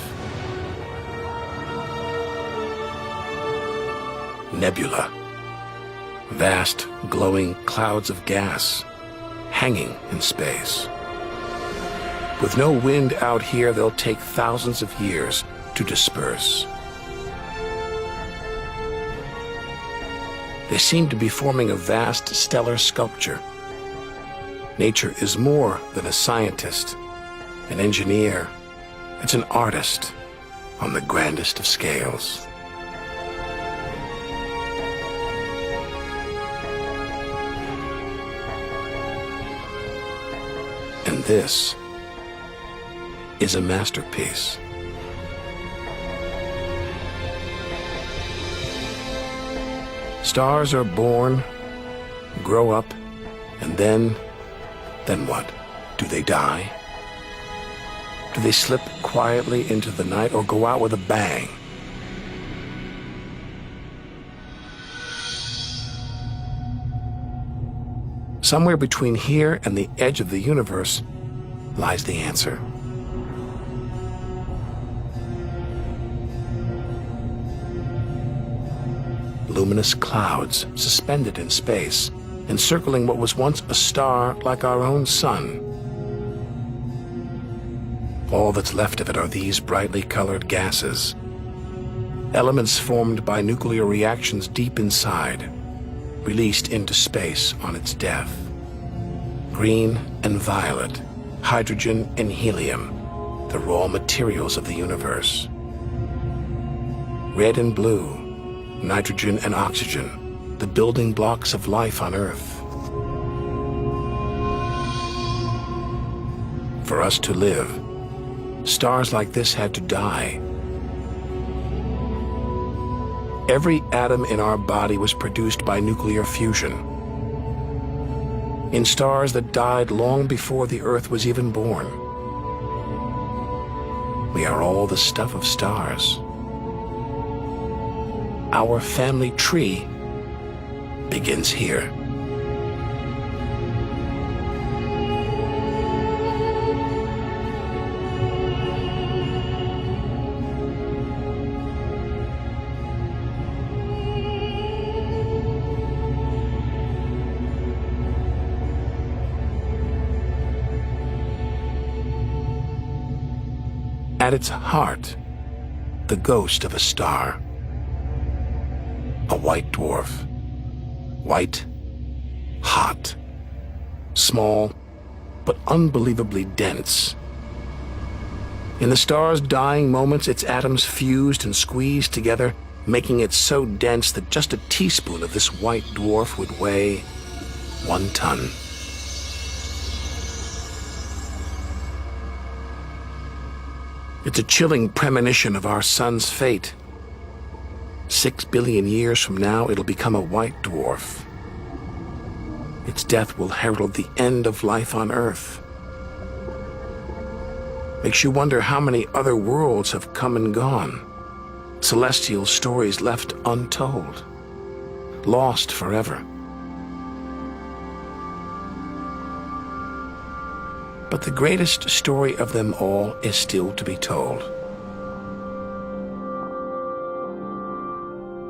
Nebula. Vast, glowing clouds of gas hanging in space. With no wind out here, they'll take thousands of years to disperse. They seem to be forming a vast stellar sculpture. Nature is more than a scientist, an engineer. It's an artist on the grandest of scales. And this is a masterpiece. Stars are born, grow up, and then what? Do they die? Do they slip quietly into the night or go out with a bang? Somewhere between here and the edge of the universe lies the answer. Luminous clouds suspended in space, encircling what was once a star like our own sun. All that's left of it are these brightly colored gases, elements formed by nuclear reactions deep inside, released into space on its death. Green and violet, hydrogen and helium, the raw materials of the universe. Red and blue, nitrogen and oxygen, the building blocks of life on Earth. For us to live, stars like this had to die. Every atom in our body was produced by nuclear fusion. In stars that died long before the Earth was even born. We are all the stuff of stars. Our family tree begins here. At its heart, the ghost of a star. A white dwarf. White, hot, small, but unbelievably dense. In the star's dying moments, its atoms fused and squeezed together, making it so dense that just a teaspoon of this white dwarf would weigh 1 ton. It's a chilling premonition of our sun's fate. 6 billion years from now, it'll become a white dwarf. Its death will herald the end of life on Earth. Makes you wonder how many other worlds have come and gone. Celestial stories left untold. Lost forever. But the greatest story of them all is still to be told.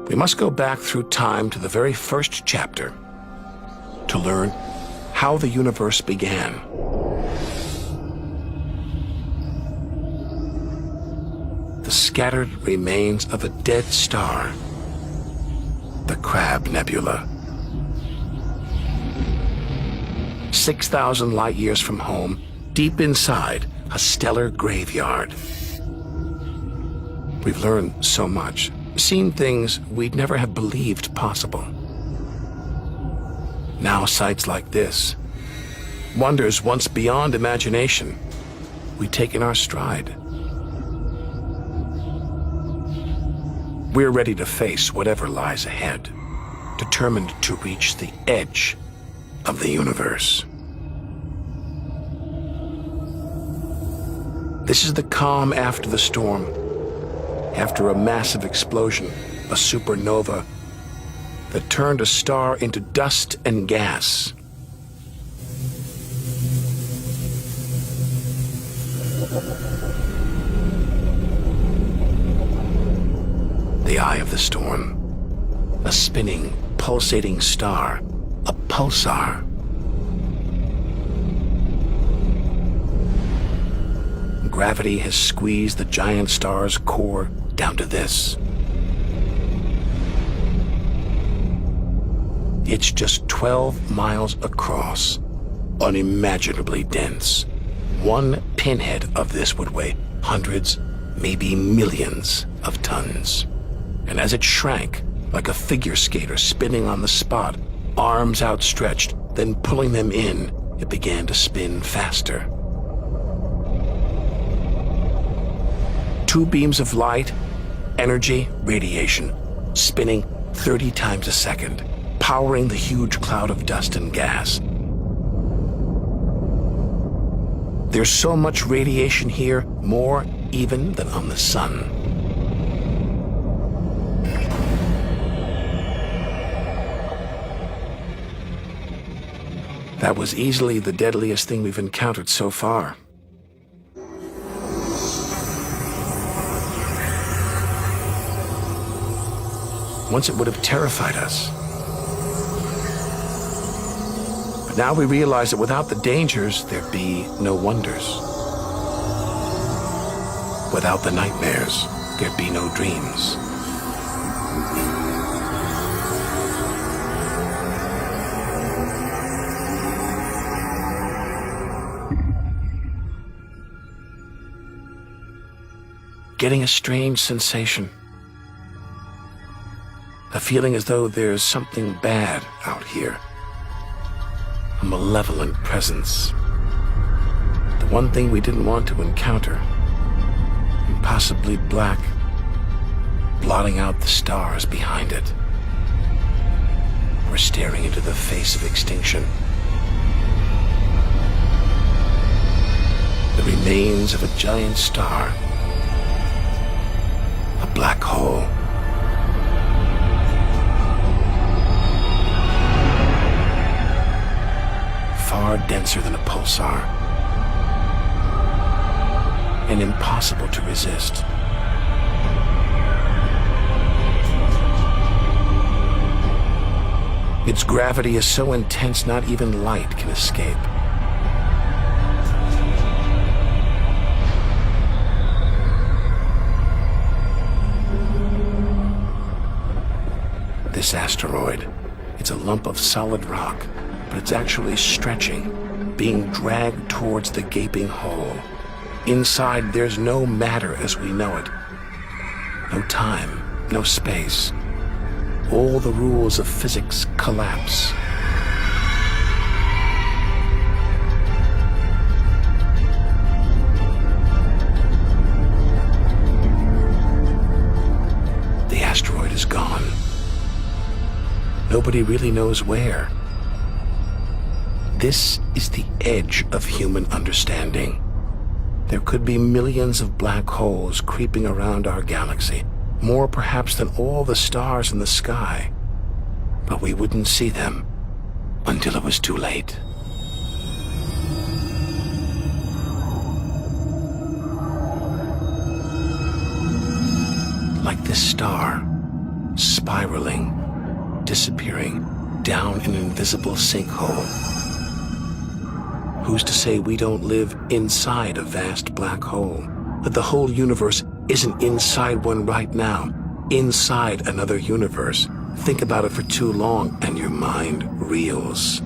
We must go back through time to the very first chapter to learn how the universe began. scattered remains of a dead star, the Crab Nebula. 6,000 light years from home, deep inside a stellar graveyard. We've learned so much, seen things we'd never have believed possible. Now sights like this, wonders once beyond imagination, we take in our stride. We're ready to face whatever lies ahead, determined to reach the edge of the universe. This is the calm after the storm, after a massive explosion, a supernova that turned a star into dust and gas. The eye of the storm, a spinning, pulsating star, a pulsar. Gravity has squeezed the giant star's core down to this. It's just 12 miles across, unimaginably dense. One pinhead of this would weigh hundreds, maybe millions of tons. And as it shrank, like a figure skater spinning on the spot, arms outstretched, then pulling them in, it began to spin faster. Two beams of light, energy, radiation, spinning 30 times a second, powering the huge cloud of dust and gas. There's so much radiation here, more even than on the sun. That was easily the deadliest thing we've encountered so far. Once it would have terrified us. But now we realize that without the dangers, there'd be no wonders. Without the nightmares, there'd be no dreams. Getting a strange sensation. A feeling as though there's something bad out here. A malevolent presence. The one thing we didn't want to encounter. Impossibly black, blotting out the stars behind it. We're staring into the face of extinction. The remains of a giant star. A black hole. Far denser than a pulsar, and impossible to resist. Its gravity is so intense not even light can escape. This asteroid, it's a lump of solid rock, but it's actually stretching, being dragged towards the gaping hole. Inside, there's no matter as we know it. No time, no space. All the rules of physics collapse. The asteroid is gone. Nobody really knows where. This is the edge of human understanding. There could be millions of black holes creeping around our galaxy, more perhaps than all the stars in the sky. But we wouldn't see them until it was too late. Like this star, spiraling, disappearing down an invisible sinkhole. Who's to say we don't live inside a vast black hole, that the whole universe isn't inside one right now, inside another universe. Think about it for too long and your mind reels.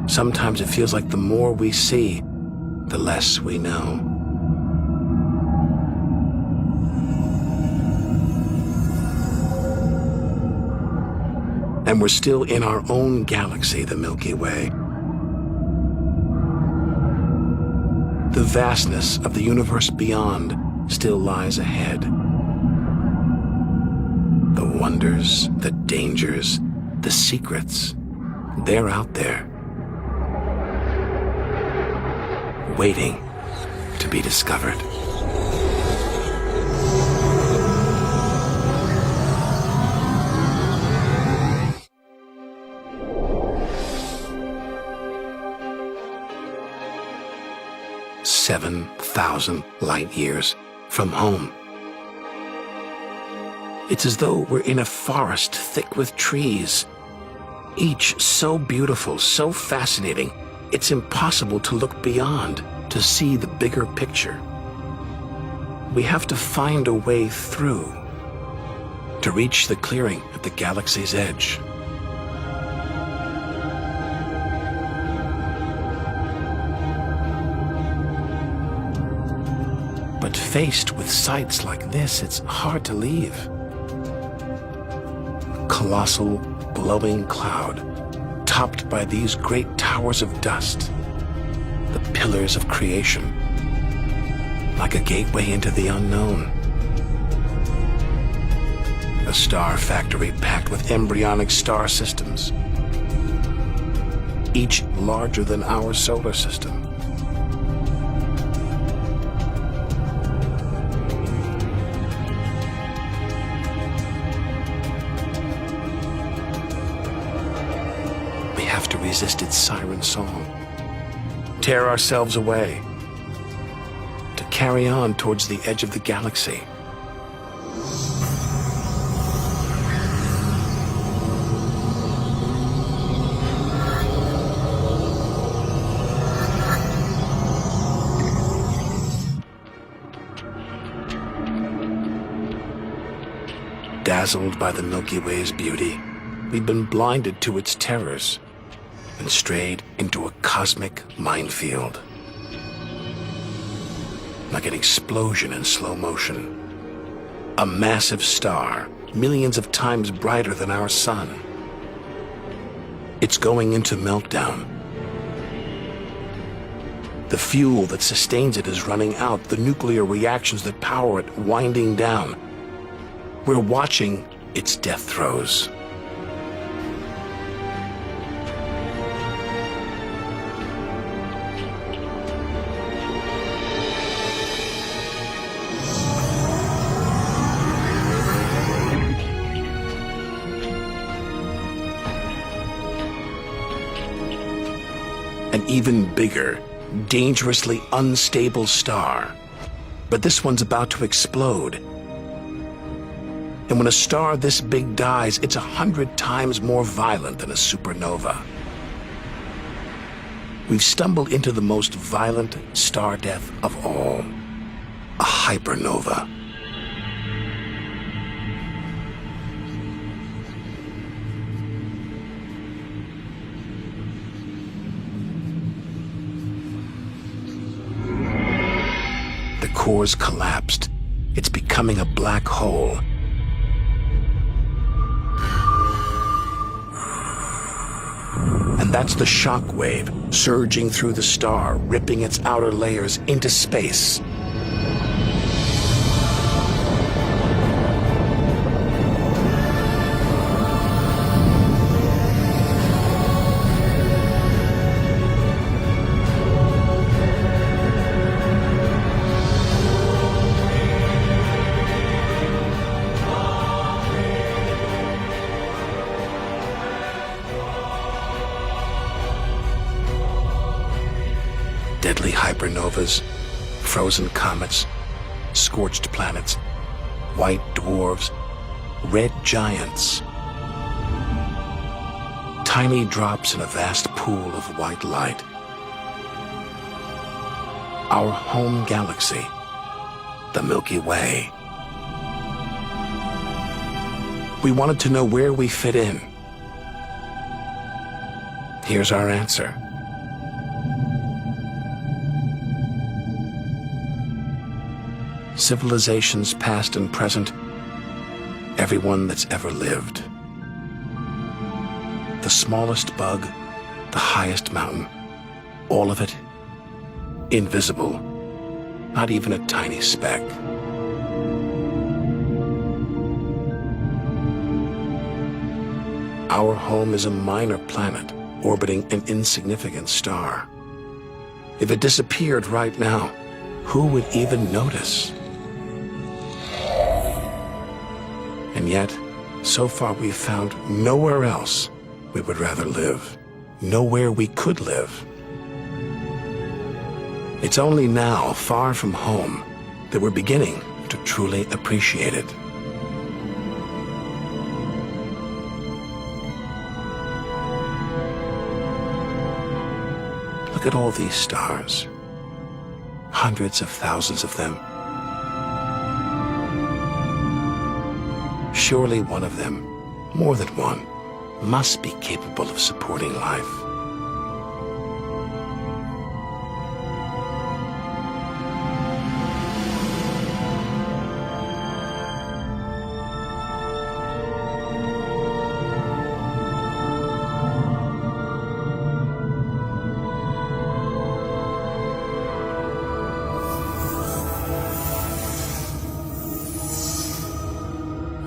Sometimes it feels like the more we see, the less we know. And we're still in our own galaxy, the Milky Way. The vastness of the universe beyond still lies ahead. The wonders, the dangers, the secrets, they're out there, waiting to be discovered. "7,000 light years from home." It's as though we're in a forest thick with trees, each so beautiful, so fascinating, it's impossible to look beyond, to see the bigger picture. We have to find a way through, to reach the clearing at the galaxy's edge. But faced with sights like this, it's hard to leave. Colossal, glowing cloud, topped by these great towers of dust, the pillars of creation, like a gateway into the unknown. A star factory packed with embryonic star systems, each larger than our solar system. To resist its siren song, tear ourselves away, to carry on towards the edge of the galaxy. Dazzled by the Milky Way's beauty, we've been blinded to its terrors and strayed into a cosmic minefield. Like an explosion in slow motion. A massive star, millions of times brighter than our sun. It's going into meltdown. The fuel that sustains it is running out, the nuclear reactions that power it winding down. We're watching its death throes. An even bigger, dangerously unstable star. But this one's about to explode. And when a star this big dies, it's 100 times more violent than a supernova. We've stumbled into the most violent star death of all, a hypernova. The core's collapsed. It's becoming a black hole. And that's the shock wave surging through the star, ripping its outer layers into space. Deadly hypernovas, frozen comets, scorched planets, white dwarfs, red giants. Tiny drops in a vast pool of white light. Our home galaxy the Milky Way. We wanted to know where we fit in. Here's our answer. Civilizations past and present, everyone that's ever lived. The smallest bug, the highest mountain, all of it invisible, not even a tiny speck. Our home is a minor planet orbiting an insignificant star. If it disappeared right now, who would even notice? And yet, so far we've found nowhere else we would rather live, nowhere we could live. It's only now, far from home, that we're beginning to truly appreciate it. Look at all these stars. Hundreds of thousands of them. Surely one of them, more than one, must be capable of supporting life.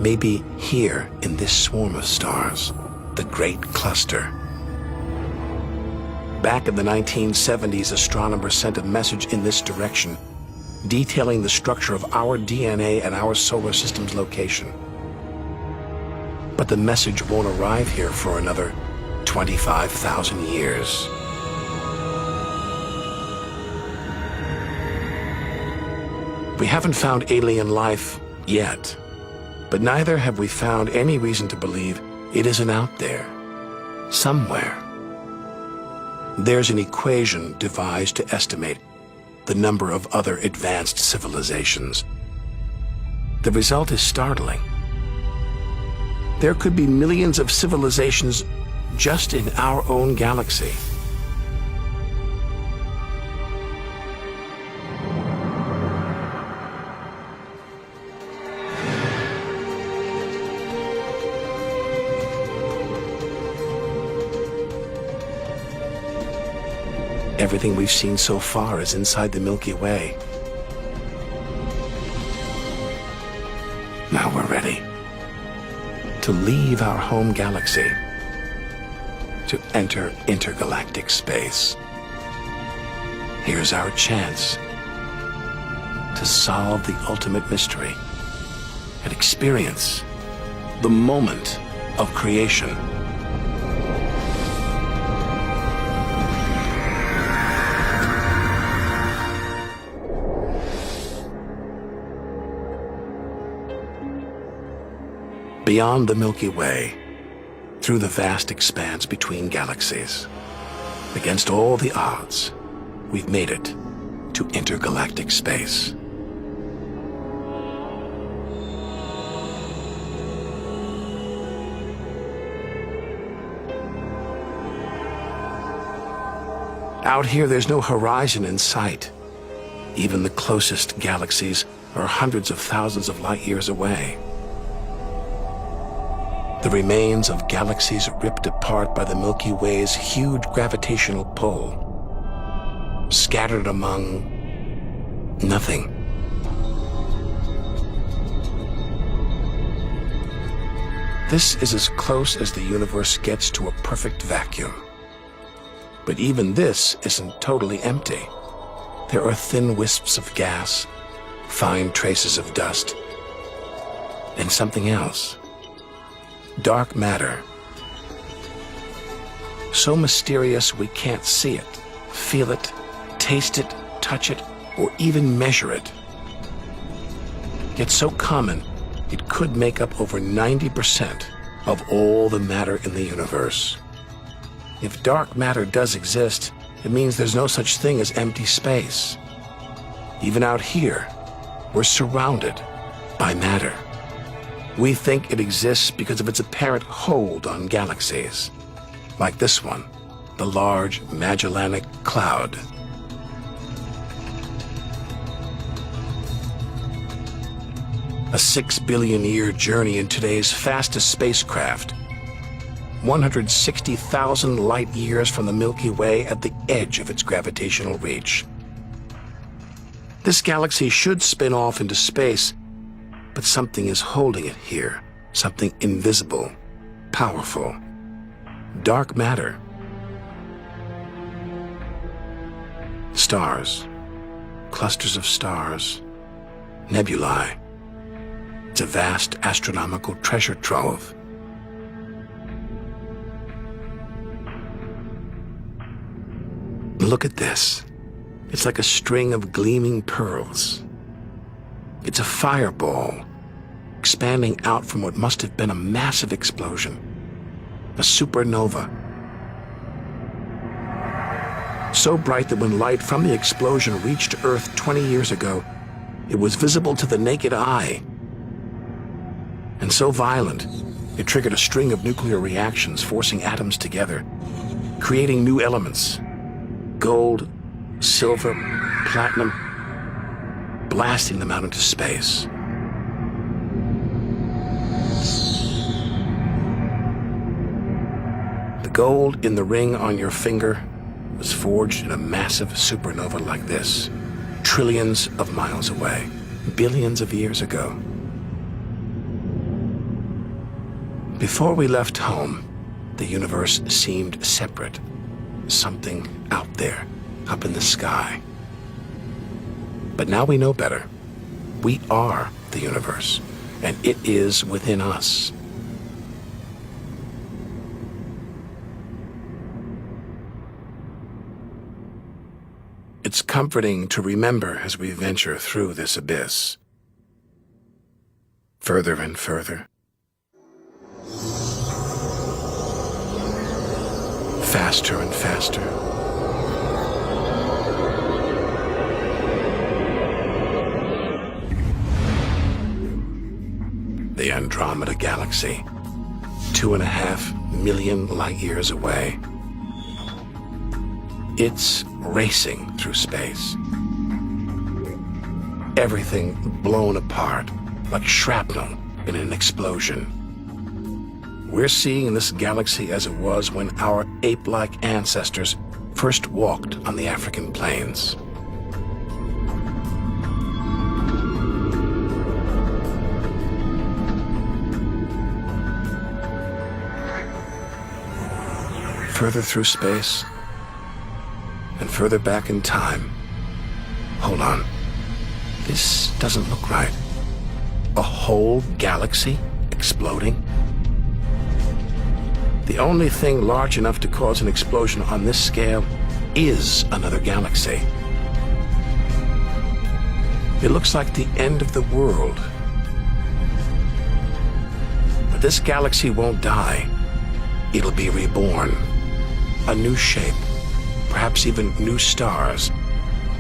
Maybe here in this swarm of stars, the Great Cluster. Back in the 1970s, astronomers sent a message in this direction, detailing the structure of our DNA and our solar system's location. But the message won't arrive here for another 25,000 years. We haven't found alien life yet. But neither have we found any reason to believe it isn't out there, somewhere. There's an equation devised to estimate the number of other advanced civilizations. The result is startling. There could be millions of civilizations just in our own galaxy. Everything we've seen so far is inside the Milky Way. Now we're ready to leave our home galaxy, to enter intergalactic space. Here's our chance to solve the ultimate mystery and experience the moment of creation. Beyond the Milky Way, through the vast expanse between galaxies, against all the odds, we've made it to intergalactic space. Out here, there's no horizon in sight. Even the closest galaxies are hundreds of thousands of light years away. The remains of galaxies ripped apart by the Milky Way's huge gravitational pull, scattered among nothing. This is as close as the universe gets to a perfect vacuum. But even this isn't totally empty. There are thin wisps of gas, fine traces of dust, and something else. Dark matter. So mysterious we can't see it, feel it, taste it, touch it, or even measure it. Yet so common, it could make up over 90% of all the matter in the universe. If dark matter does exist, it means there's no such thing as empty space. Even out here, we're surrounded by matter. We think it exists because of its apparent hold on galaxies, like this one, the Large Magellanic Cloud. A 6 billion year journey in today's fastest spacecraft, 160,000 light years from the Milky Way at the edge of its gravitational reach. This galaxy should spin off into space, but something is holding it here, something invisible, powerful, dark matter. Stars, clusters of stars, nebulae. It's a vast astronomical treasure trove. Look at this. It's like a string of gleaming pearls. It's a fireball, expanding out from what must have been a massive explosion, a supernova. So bright that when light from the explosion reached Earth 20 years ago, it was visible to the naked eye. And so violent, it triggered a string of nuclear reactions, forcing atoms together, creating new elements: gold, silver, platinum, blasting them out into space. The gold in the ring on your finger was forged in a massive supernova like this, trillions of miles away, billions of years ago. Before we left home, the universe seemed separate, something out there, up in the sky. But now we know better. We are the universe, and it is within us. It's comforting to remember as we venture through this abyss. Further and further. Faster and faster. The Andromeda Galaxy, 2.5 million light years away. It's racing through space. Everything blown apart like shrapnel in an explosion. We're seeing this galaxy as it was when our ape-like ancestors first walked on the African plains. Further through space, and further back in time. Hold on. This doesn't look right. A whole galaxy exploding? The only thing large enough to cause an explosion on this scale is another galaxy. It looks like the end of the world. But this galaxy won't die. It'll be reborn. A new shape, perhaps even new stars,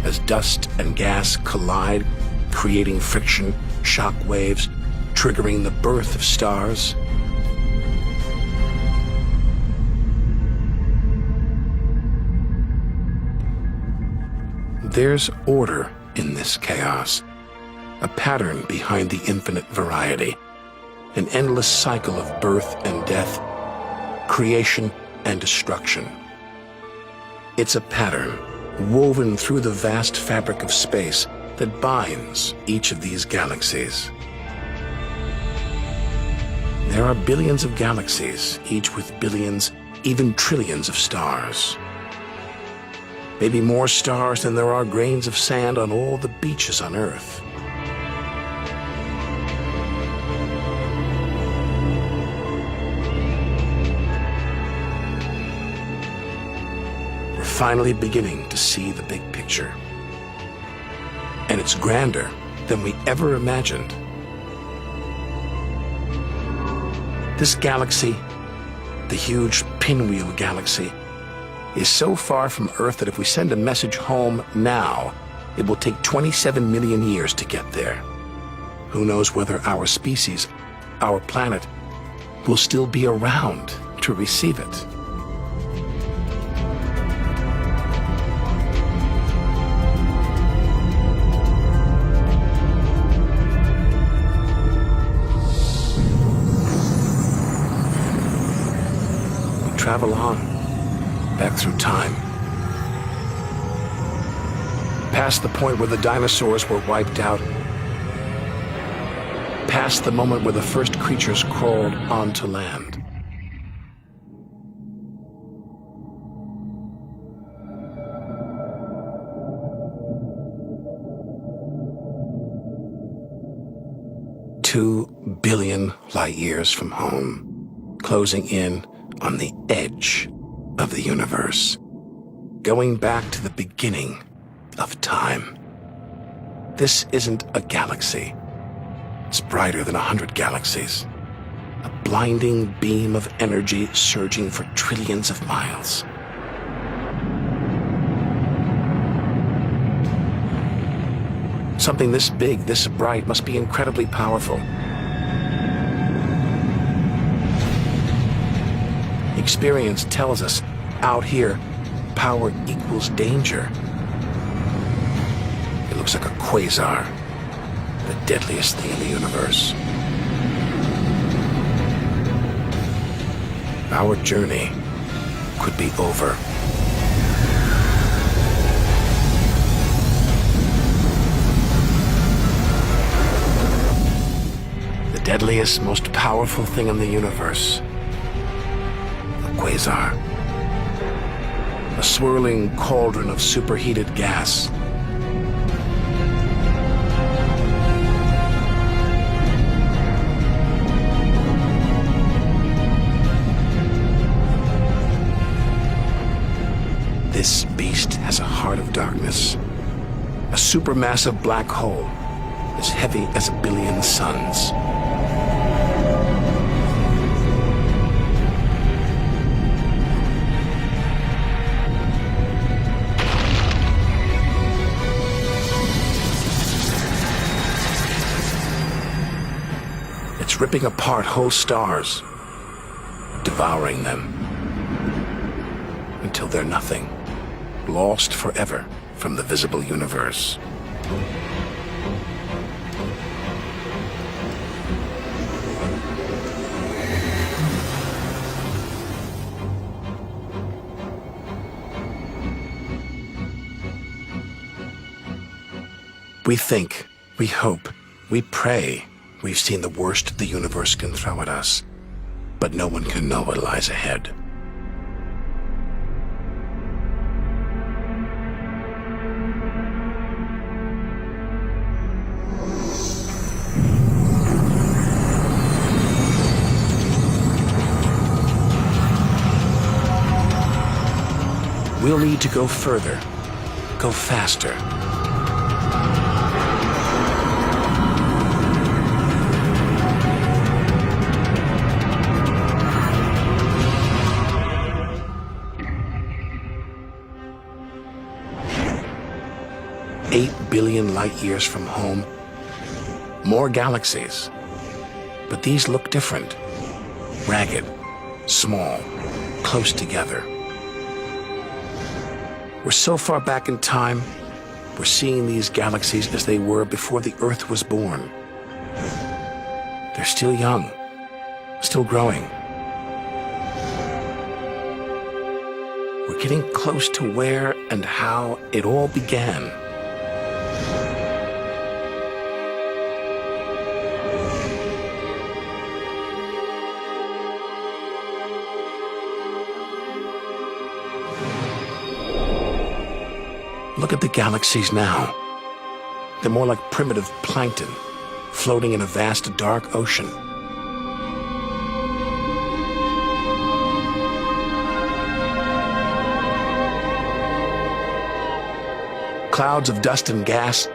as dust and gas collide, creating friction, shock waves, triggering the birth of stars. There's order in this chaos, a pattern behind the infinite variety, an endless cycle of birth and death, creation and destruction. It's a pattern woven through the vast fabric of space that binds each of these galaxies. There are billions of galaxies, each with billions, even trillions of stars. Maybe more stars than there are grains of sand on all the beaches on Earth. We're finally beginning to see the big picture. And it's grander than we ever imagined. This galaxy, the huge Pinwheel galaxy, is so far from Earth that if we send a message home now, It will take 27 million years to get there. Who knows whether our species, our planet, will still be around to receive it. We travel on, back through time. Past the point where the dinosaurs were wiped out. Past the moment where the first creatures crawled onto land. $2 billion light years from home, closing in on the edge of the universe, going back to the beginning of time. This isn't a galaxy. It's brighter than 100 galaxies. A blinding beam of energy surging for trillions of miles. Something this big, this bright, must be incredibly powerful. Experience tells us, out here, power equals danger. It looks like a quasar, the deadliest thing in the universe. Our journey could be over. The deadliest, most powerful thing in the universe. A quasar. A swirling cauldron of superheated gas. This beast has a heart of darkness. A supermassive black hole as heavy as 1 billion suns. It's ripping apart whole stars, devouring them, until they're nothing, lost forever from the visible universe. We think, we hope, we pray we've seen the worst the universe can throw at us, but no one can know what lies ahead. We'll need to go further, go faster. $8 billion light years from home. More galaxies. But these look different. Ragged, small, close together. We're so far back in time, we're seeing these galaxies as they were before the Earth was born. They're still young, still growing. We're getting close to where and how it all began. Look at the galaxies now. They're more like primitive plankton, floating in a vast dark ocean. Clouds of dust and gas,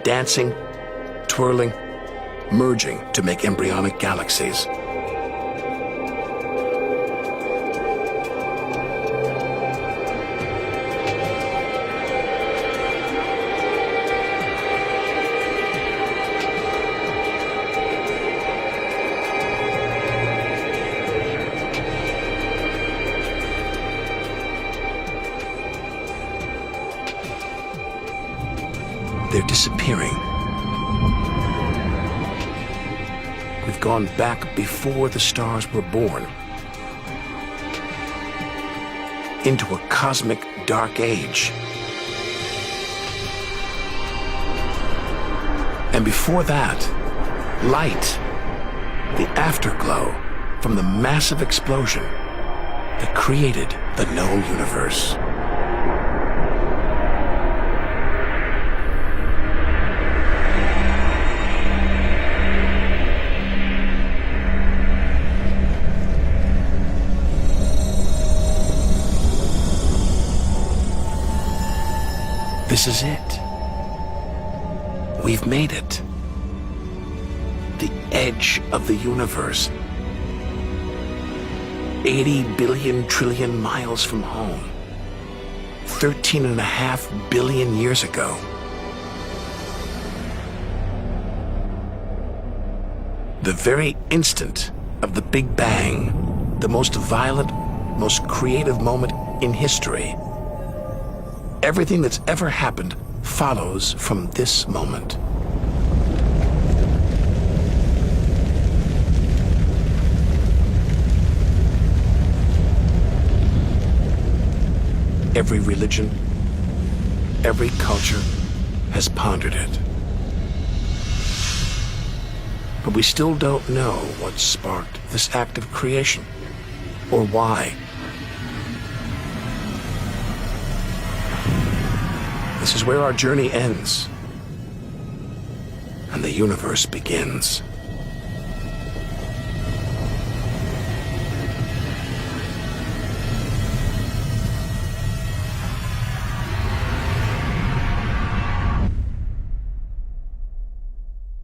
dancing, twirling, merging to make embryonic galaxies. they're disappearing. We've gone back before the stars were born, into a cosmic dark age. And before that, light, the afterglow from the massive explosion that created the known universe. This is it. We've made it. The edge of the universe. 80 billion trillion miles from home. 13.5 billion years ago. The very instant of the Big Bang, the most violent, most creative moment in history. Everything that's ever happened follows from this moment. Every religion, every culture has pondered it. But we still don't know what sparked this act of creation, or why. This is where our journey ends, and the universe begins.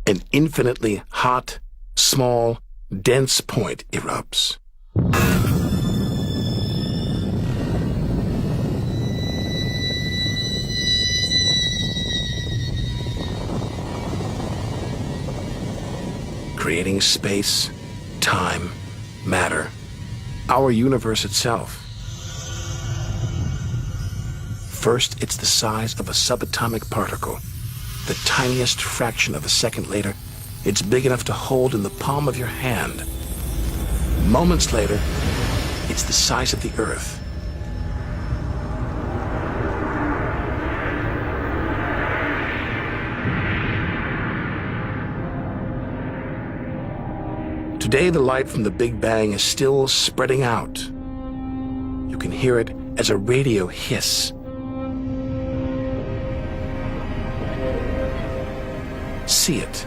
An infinitely hot, small, dense point erupts. Creating space, time, matter, our universe itself. First, it's the size of a subatomic particle. The tiniest fraction of a second later, it's big enough to hold in the palm of your hand. Moments later, it's the size of the Earth. Today, the light from the Big Bang is still spreading out. You can hear it as a radio hiss. See it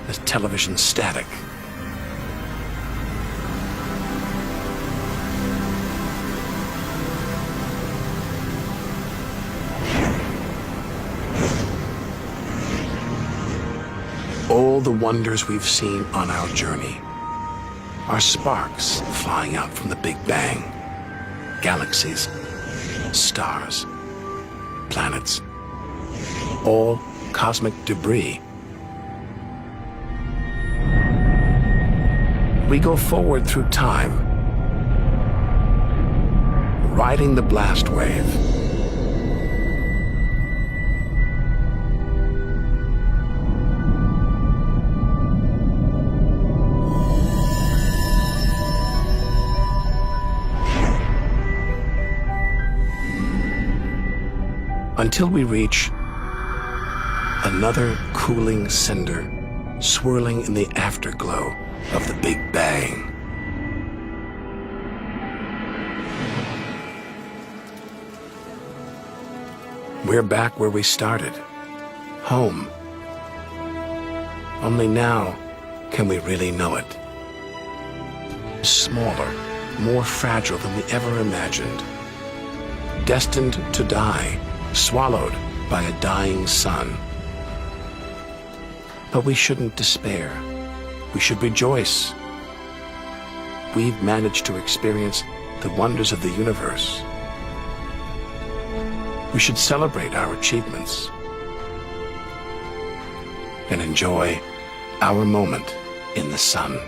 as television static. All the wonders we've seen on our journey are sparks flying out from the Big Bang. Galaxies, stars, planets, all cosmic debris. We go forward through time, riding the blast wave. Until we reach another cooling cinder swirling in the afterglow of the Big Bang. We're back where we started, home. Only now can we really know it. Smaller, more fragile than we ever imagined. Destined to die, swallowed by a dying sun. But we shouldn't despair. We should rejoice. We've managed to experience the wonders of the universe. We should celebrate our achievements and enjoy our moment in the sun.